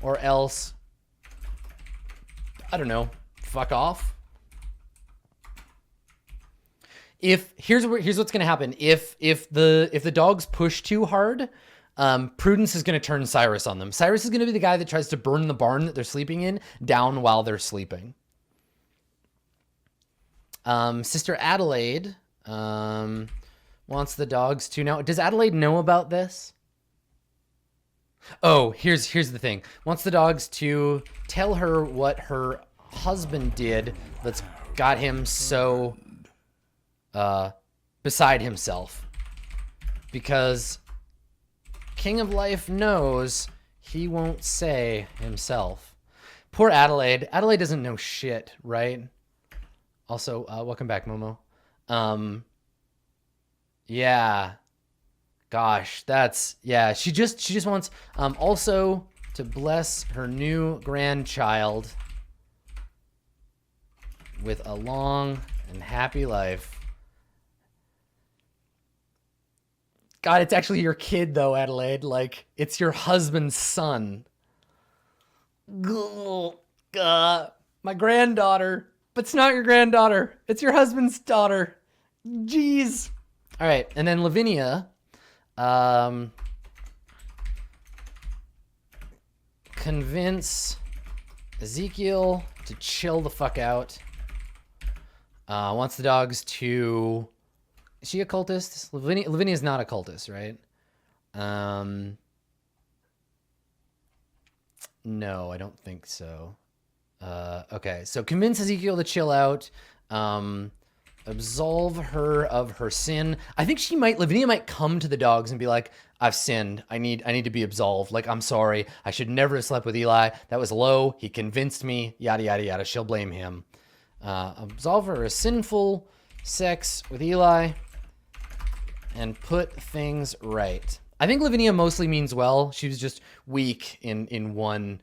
Speaker 1: or else, I don't know, fuck off. Here's what's gonna happen. If the dogs push too hard, Prudence is going to turn Cyrus on them. Cyrus is going to be the guy that tries to burn the barn that they're sleeping in down while they're sleeping. Sister Adelaide wants the dogs to know. Does Adelaide know about this? Oh, here's the thing. Wants the dogs to tell her what her husband did that's got him so beside himself. Because King of Life knows he won't say himself. Poor Adelaide. Adelaide doesn't know shit, right? Also, welcome back, Momo. Yeah. Gosh, she just wants also to bless her new grandchild with a long and happy life. God, it's actually your kid, though, Adelaide. Like, it's your husband's son. My granddaughter. But it's not your granddaughter. It's your husband's daughter. Jeez. All right. And then Lavinia, convince Ezekiel to chill the fuck out. Wants the dogs to... Is she a cultist? Lavinia's not a cultist, right? No, I don't think so. Okay, so convince Ezekiel to chill out. Absolve her of her sin. I think Lavinia might come to the dogs and be like, I've sinned. I need to be absolved. Like, I'm sorry. I should never have slept with Eli. That was low. He convinced me. Yada, yada, yada. She'll blame him. Absolve her of sinful sex with Eli and put things right. I think Lavinia mostly means well. She was just weak in one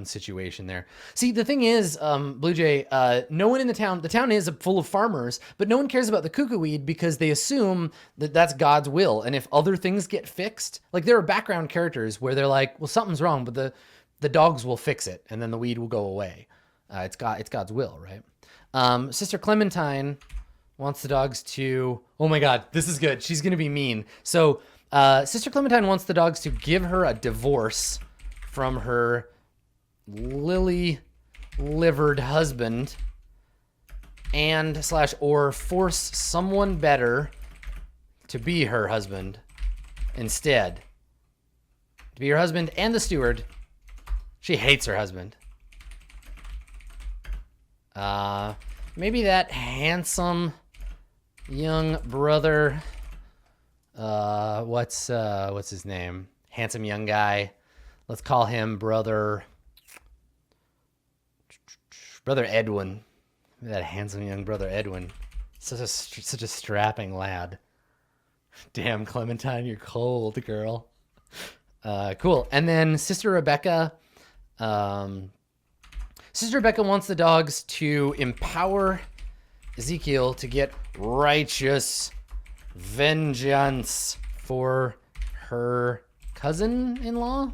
Speaker 1: situation there. See, the thing is, Blue Jay, no one in the town is full of farmers, but no one cares about the cuckoo weed because they assume that that's God's will. And if other things get fixed, like there are background characters where they're like, well, something's wrong, but the dogs will fix it and then the weed will go away. It's God's will, right? Sister Clementine wants the dogs to, oh my God, this is good. She's going to be mean. So, Sister Clementine wants the dogs to give her a divorce from her lily-livered husband or force someone better to be her husband instead. To be her husband and the steward. She hates her husband. Maybe that handsome young brother, what's his name? Handsome young guy. Let's call him Brother Edwin. That handsome young Brother Edwin. Such a strapping lad. Damn, Clementine, you're cold, girl. Cool. And then Sister Rebecca. Sister Rebecca wants the dogs to empower Ezekiel to get righteous vengeance for her cousin-in-law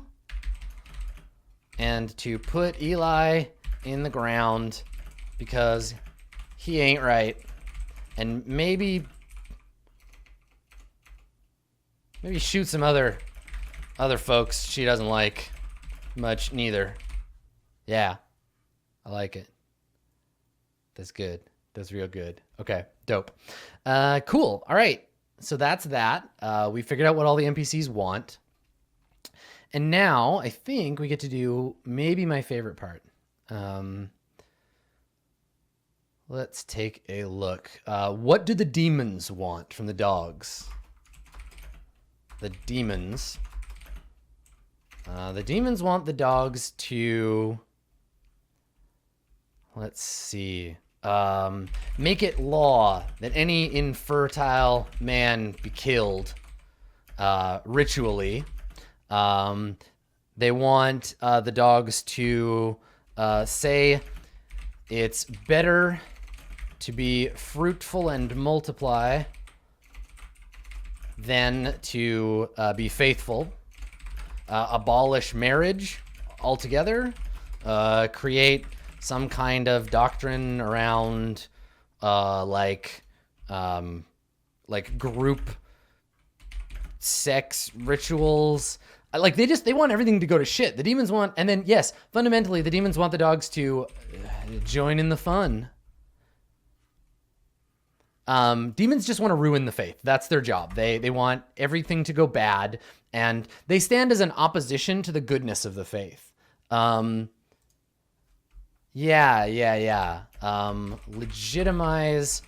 Speaker 1: and to put Eli in the ground because he ain't right, and maybe shoot some other folks she doesn't like much neither. Yeah, I like it. That's good. That's real good. Okay, dope. Cool. All right. So that's that. We figured out what all the NPCs want. And now I think we get to do maybe my favorite part. Let's take a look. What do the demons want from the dogs? The demons want the dogs to... Let's see. Make it law that any infertile man be killed ritually. They want the dogs to say it's better to be fruitful and multiply than to be faithful. Abolish marriage altogether. Create some kind of doctrine around like group sex rituals. Like they want everything to go to shit. The demons want, and then yes, fundamentally the demons want the dogs to join in the fun. Demons just want to ruin the faith. That's their job. They want everything to go bad, and they stand as an opposition to the goodness of the faith. Yeah. Legitimize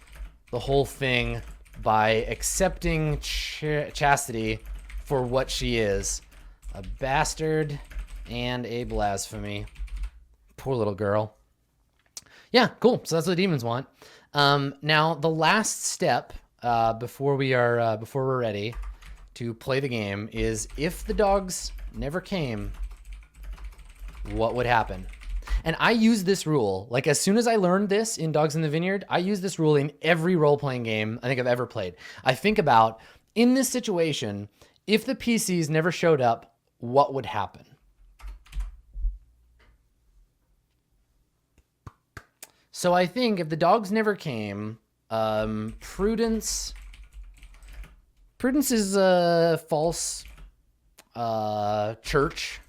Speaker 1: the whole thing by accepting chastity for what she is. A bastard and a blasphemy. Poor little girl. Yeah, cool. So that's what the demons want. Now, the last step before we're ready to play the game is if the dogs never came, what would happen? And I use this rule, like as soon as I learned this in Dogs in the Vineyard, I use this rule in every role-playing game I think I've ever played. I think about, in this situation, if the PCs never showed up, what would happen? So I think if the dogs never came, Prudence is a false church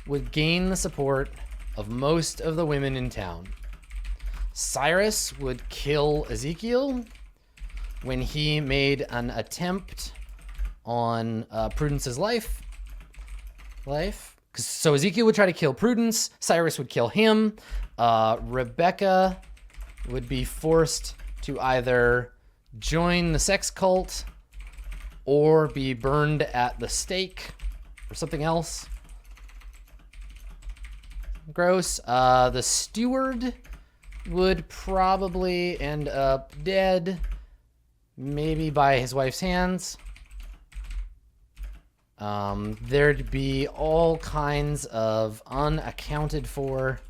Speaker 1: would gain the support of most of the women in town. Cyrus would kill Ezekiel when he made an attempt on Prudence's life. So Ezekiel would try to kill Prudence. Cyrus would kill him. Rebecca would be forced to either join the sex cult or be burned at the stake or something else. Gross. The steward would probably end up dead, maybe by his wife's hands. There'd be all kinds of unaccounted for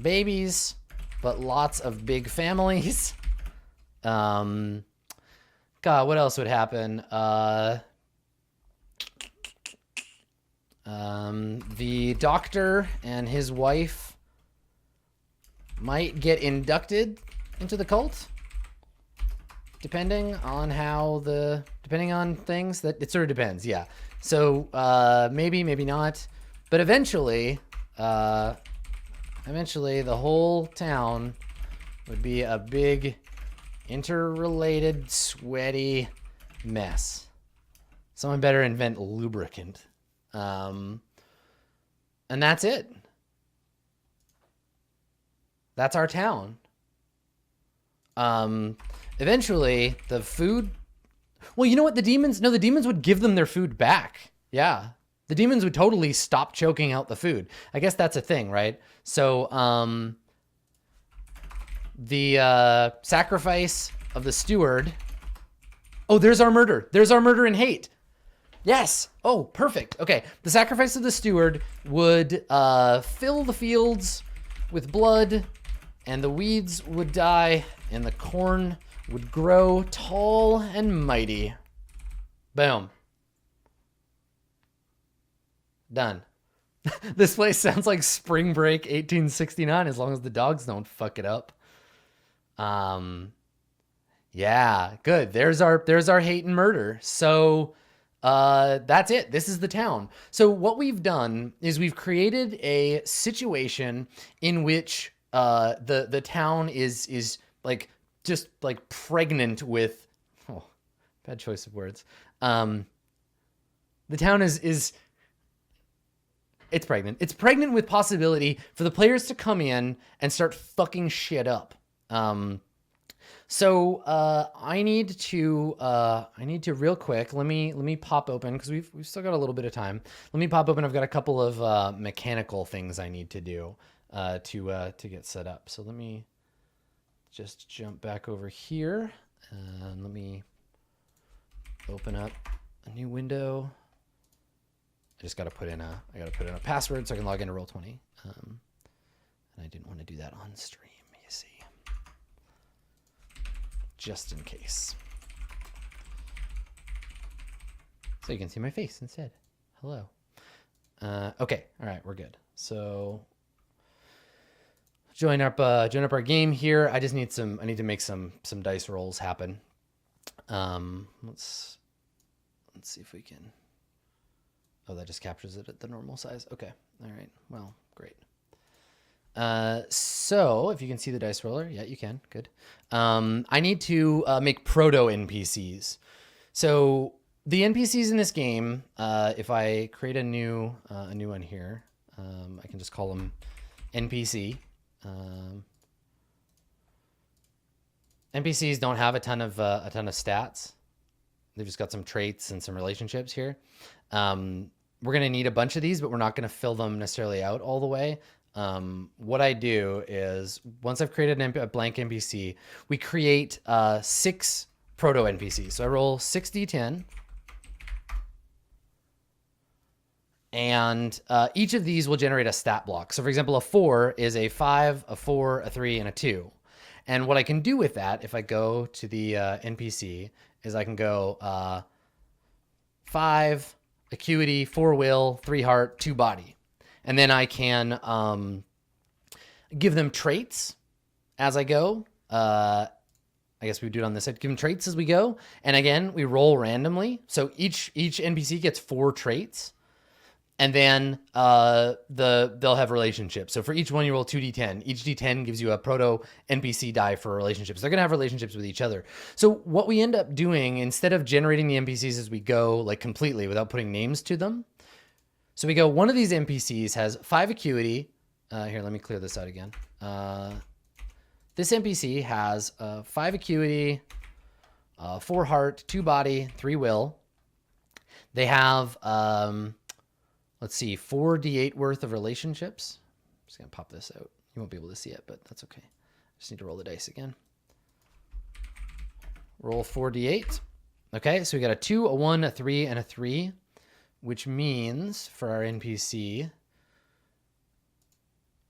Speaker 1: babies, but lots of big families. God, what else would happen? The doctor and his wife might get inducted into the cult, depending on things. That it sort of depends. Yeah. So maybe not, but eventually the whole town would be a big interrelated sweaty mess. Someone better invent lubricant. And that's it. That's our town. Eventually the food, well, you know what? The demons would give them their food back. Yeah. The demons would totally stop choking out the food. I guess that's a thing, right? So, the sacrifice of the steward. Oh, there's our murder. There's our murder and hate. Yes. Oh, perfect. Okay. The sacrifice of the steward would fill the fields with blood, and the weeds would die, and the corn would grow tall and mighty. Boom. Done. This place sounds like Spring Break 1869, as long as the dogs don't fuck it up. Yeah, good. There's our hate and murder. So that's it. This is the town. So what we've done is we've created a situation in which the town is like just like pregnant with, oh, bad choice of words. The town is it's pregnant. It's pregnant with possibility for the players to come in and start fucking shit up. So I need to real quick. Let me pop open, because we've still got a little bit of time. Let me pop open. I've got a couple of mechanical things I need to do to get set up. So let me just jump back over here and let me open up a new window. I just got to put in a password so I can log into Roll20. And I didn't want to do that on stream, you see. Just in case. So you can see my face instead. Hello. Okay. All right. We're good. So join up our game here. I need to make some dice rolls happen. Let's see if we can. Oh, that just captures it at the normal size. Okay. All right. Well, great. So if you can see the dice roller, yeah, you can. Good. I need to make proto NPCs. So the NPCs in this game, if I create a new one here, I can just call them NPC. NPCs don't have a ton of stats. They've just got some traits and some relationships here. We're going to need a bunch of these, but we're not going to fill them necessarily out all the way. What I do is, once I've created a blank NPC, we create 6 proto NPCs. So I roll 6d10. And each of these will generate a stat block. So for example, a 4 is a 5, a 4, a 3, and a 2. And what I can do with that, if I go to the NPC, is I can go 5 acuity, 4 will, 3 heart, 2 body. And then I can give them traits as I go. I guess we would do it on this side. Give them traits as we go. And again, we roll randomly. So each NPC gets 4 traits. And then they'll have relationships. So for each one, you roll 2d10. Each d10 gives you a proto NPC die for relationships. They're going to have relationships with each other. So what we end up doing, instead of generating the NPCs as we go, like completely without putting names to them, so we go, one of these NPCs has 5 acuity. Here, let me clear this out again. This NPC has 5 acuity, 4 heart, 2 body, 3 will. They have... let's see, 4d8 worth of relationships. I'm just going to pop this out. You won't be able to see it, but that's okay. I just need to roll the dice again. Roll 4d8. Okay, so we got a 2, a 1, a 3, and a 3, which means for our NPC,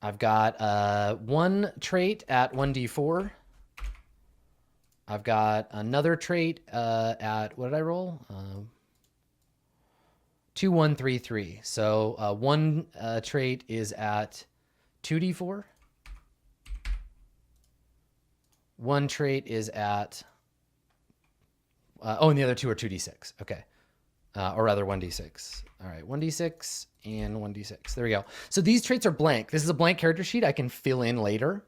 Speaker 1: I've got 1 trait at 1d4. I've got another trait at, what did I roll? 2, 1, 3, 3. So 1 trait is at 2d4. 1 trait is at... and the other 2 are 2d6. Okay. Or rather 1d6. All right, 1d6 and 1d6. There we go. So these traits are blank. This is a blank character sheet I can fill in later.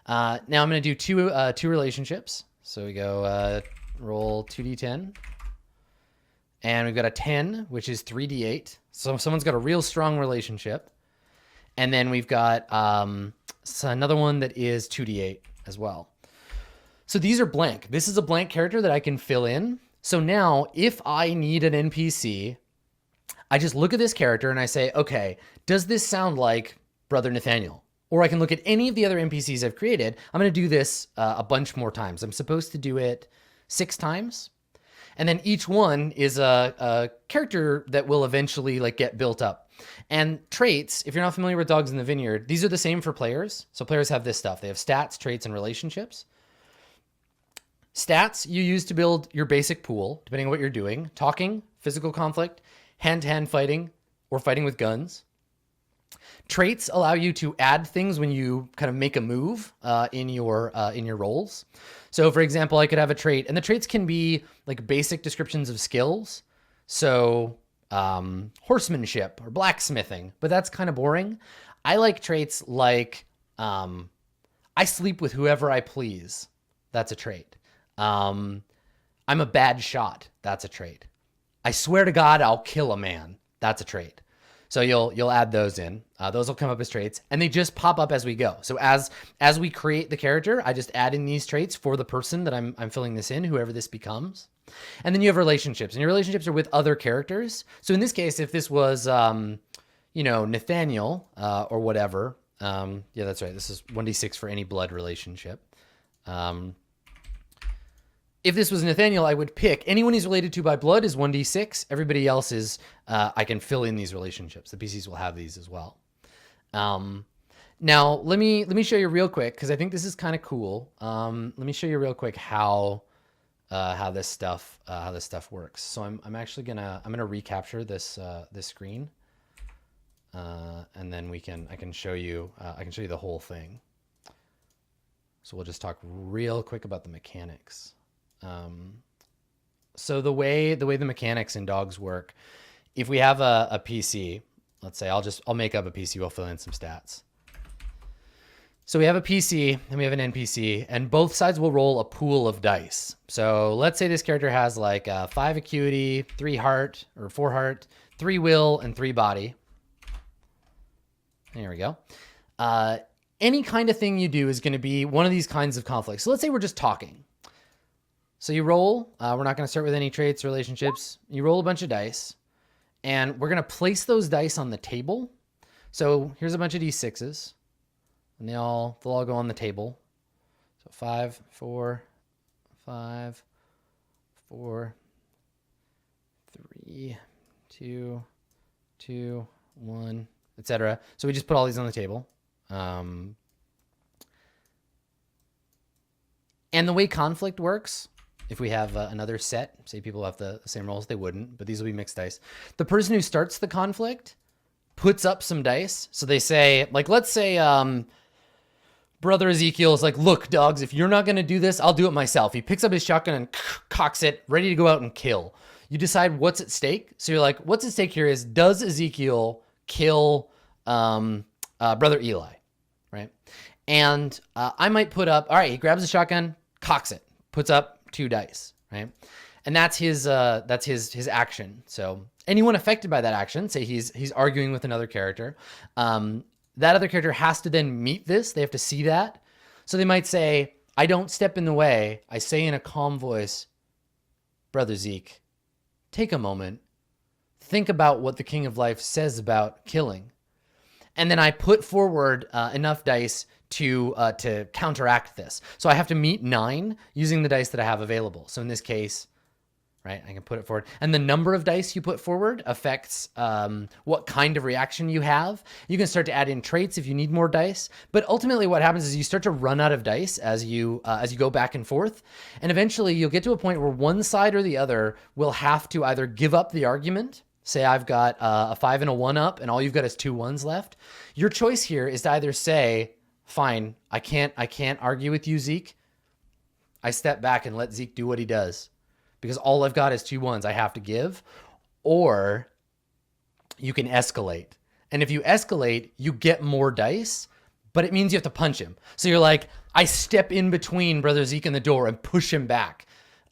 Speaker 1: Now I'm going to do two relationships. So we go roll 2d10. And we've got a 10, which is 3d8. So someone's got a real strong relationship. And then we've got another one that is 2d8 as well. So these are blank. This is a blank character that I can fill in. So now if I need an NPC, I just look at this character and I say, okay, does this sound like Brother Nathaniel? Or I can look at any of the other NPCs I've created. I'm going to do this a bunch more times. I'm supposed to do it 6 times. And then each one is a character that will eventually like get built up. And traits, if you're not familiar with Dogs in the Vineyard, these are the same for players. So players have this stuff. They have stats, traits, and relationships. Stats you use to build your basic pool, depending on what you're doing. Talking, physical conflict, hand-to-hand fighting, or fighting with guns. Traits allow you to add things when you kind of make a move in your rolls. So for example, I could have a trait, and the traits can be like basic descriptions of skills. So horsemanship or blacksmithing, but that's kind of boring. I like traits like I sleep with whoever I please. That's a trait. I'm a bad shot. That's a trait. I swear to God, I'll kill a man. That's a trait. So you'll add those in. Those will come up as traits, and they just pop up as we go. So as we create the character, I just add in these traits for the person that I'm filling this in, whoever this becomes. And then you have relationships, and your relationships are with other characters. So in this case, if this was Nathaniel or whatever, yeah, that's right. This is 1d6 for any blood relationship. If this was Nathaniel, I would pick anyone he's related to by blood is 1d6. Everybody else is, I can fill in these relationships. The PCs will have these as well. Now let me show you real quick, because I think this is kind of cool. Let me show you real quick how this stuff works. So I'm actually gonna recapture this screen, and then I can show you the whole thing. So we'll just talk real quick about the mechanics. So the way the mechanics in Dogs work, if we have a PC, let's say I'll make up a PC, we'll fill in some stats. So we have a PC and we have an NPC, and both sides will roll a pool of dice. So let's say this character has like 5 acuity, 3 heart or 4 heart, 3 will, and 3 body. There we go. Any kind of thing you do is going to be one of these kinds of conflicts. So let's say we're just talking. So you roll, we're not going to start with any traits, relationships. You roll a bunch of dice, and we're going to place those dice on the table. So here's a bunch of d6s, and they'll all go on the table. So 5, 4, 5, 4, 3, 2, 2, 1, etc. So we just put all these on the table. And the way conflict works, if we have another set, say people have the same rolls, they wouldn't, but these will be mixed dice. The person who starts the conflict puts up some dice. So they say, like, let's say brother Ezekiel is like, look, dogs, if you're not going to do this, I'll do it myself. He picks up his shotgun and cocks it, ready to go out and kill. You decide what's at stake. So you're like, what's at stake here is, does Ezekiel kill brother Eli, right? And I might put up, all right, he grabs the shotgun, cocks it, puts up 2 dice, right? And that's his action. So anyone affected by that action, say he's arguing with another character, that other character has to then meet this. They have to see that. So they might say, I don't step in the way. I say in a calm voice, brother Zeke, take a moment. Think about what the King of Life says about killing. And then I put forward enough dice to counteract this. So I have to meet 9 using the dice that I have available. So in this case, right, I can put it forward. And the number of dice you put forward affects what kind of reaction you have. You can start to add in traits if you need more dice. But ultimately what happens is you start to run out of dice as you go back and forth. And eventually you'll get to a point where one side or the other will have to either give up the argument. Say I've got a 5 and a 1 up and all you've got is 2 1s left. Your choice here is to either say, fine, I can't argue with you, Zeke. I step back and let Zeke do what he does, because all I've got is 2 1s I have to give. Or you can escalate. And if you escalate, you get more dice, but it means you have to punch him. So you're like, I step in between brother Zeke and the door and push him back.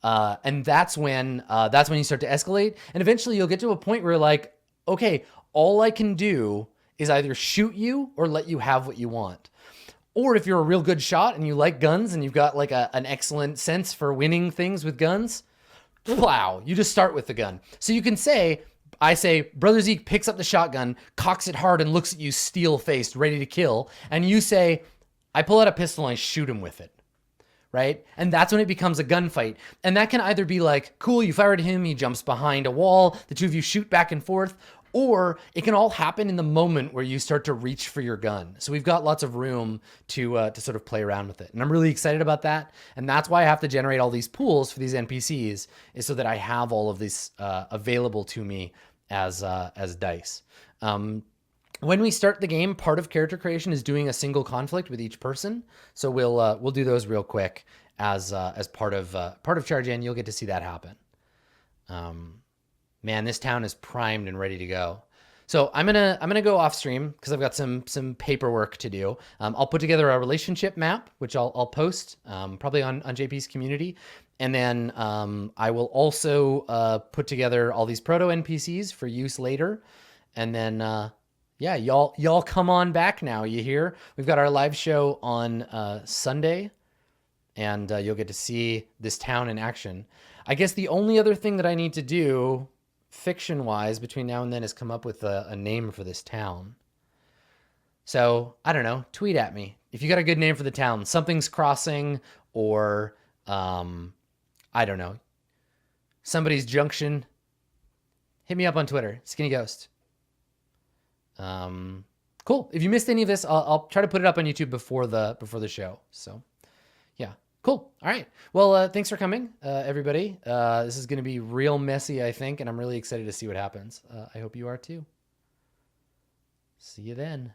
Speaker 1: And that's when you start to escalate. And eventually you'll get to a point where you're like, okay, all I can do is either shoot you or let you have what you want. Or if you're a real good shot and you like guns and you've got like an excellent sense for winning things with guns, wow, you just start with the gun. So you can say, I say, brother Zeke picks up the shotgun, cocks it hard and looks at you steel-faced, ready to kill. And you say, I pull out a pistol and I shoot him with it. Right? And that's when it becomes a gunfight. And that can either be like, cool, you fired him, he jumps behind a wall, the two of you shoot back and forth, or it can all happen in the moment where you start to reach for your gun. So we've got lots of room to sort of play around with it. And I'm really excited about that. And that's why I have to generate all these pools for these NPCs, is so that I have all of these available to me as dice. When we start the game, part of character creation is doing a single conflict with each person. So we'll do those real quick as part of Charge In. You'll get to see that happen. Man, this town is primed and ready to go. So I'm gonna go off stream because I've got some paperwork to do. I'll put together a relationship map, which I'll post probably on JP's community, and then I will also put together all these proto NPCs for use later, and then. Yeah, y'all come on back now, you hear? We've got our live show on Sunday, and you'll get to see this town in action. I guess the only other thing that I need to do, fiction-wise, between now and then is come up with a name for this town. So, I don't know, tweet at me. If you got a good name for the town, Something's Crossing, or, I don't know, Somebody's Junction, hit me up on Twitter, Skinny Ghost. Cool. If you missed any of this, I'll try to put it up on YouTube before the show. So yeah, cool. All right. Well, thanks for coming, everybody. This is going to be real messy, I think, and I'm really excited to see what happens. I hope you are too. See you then.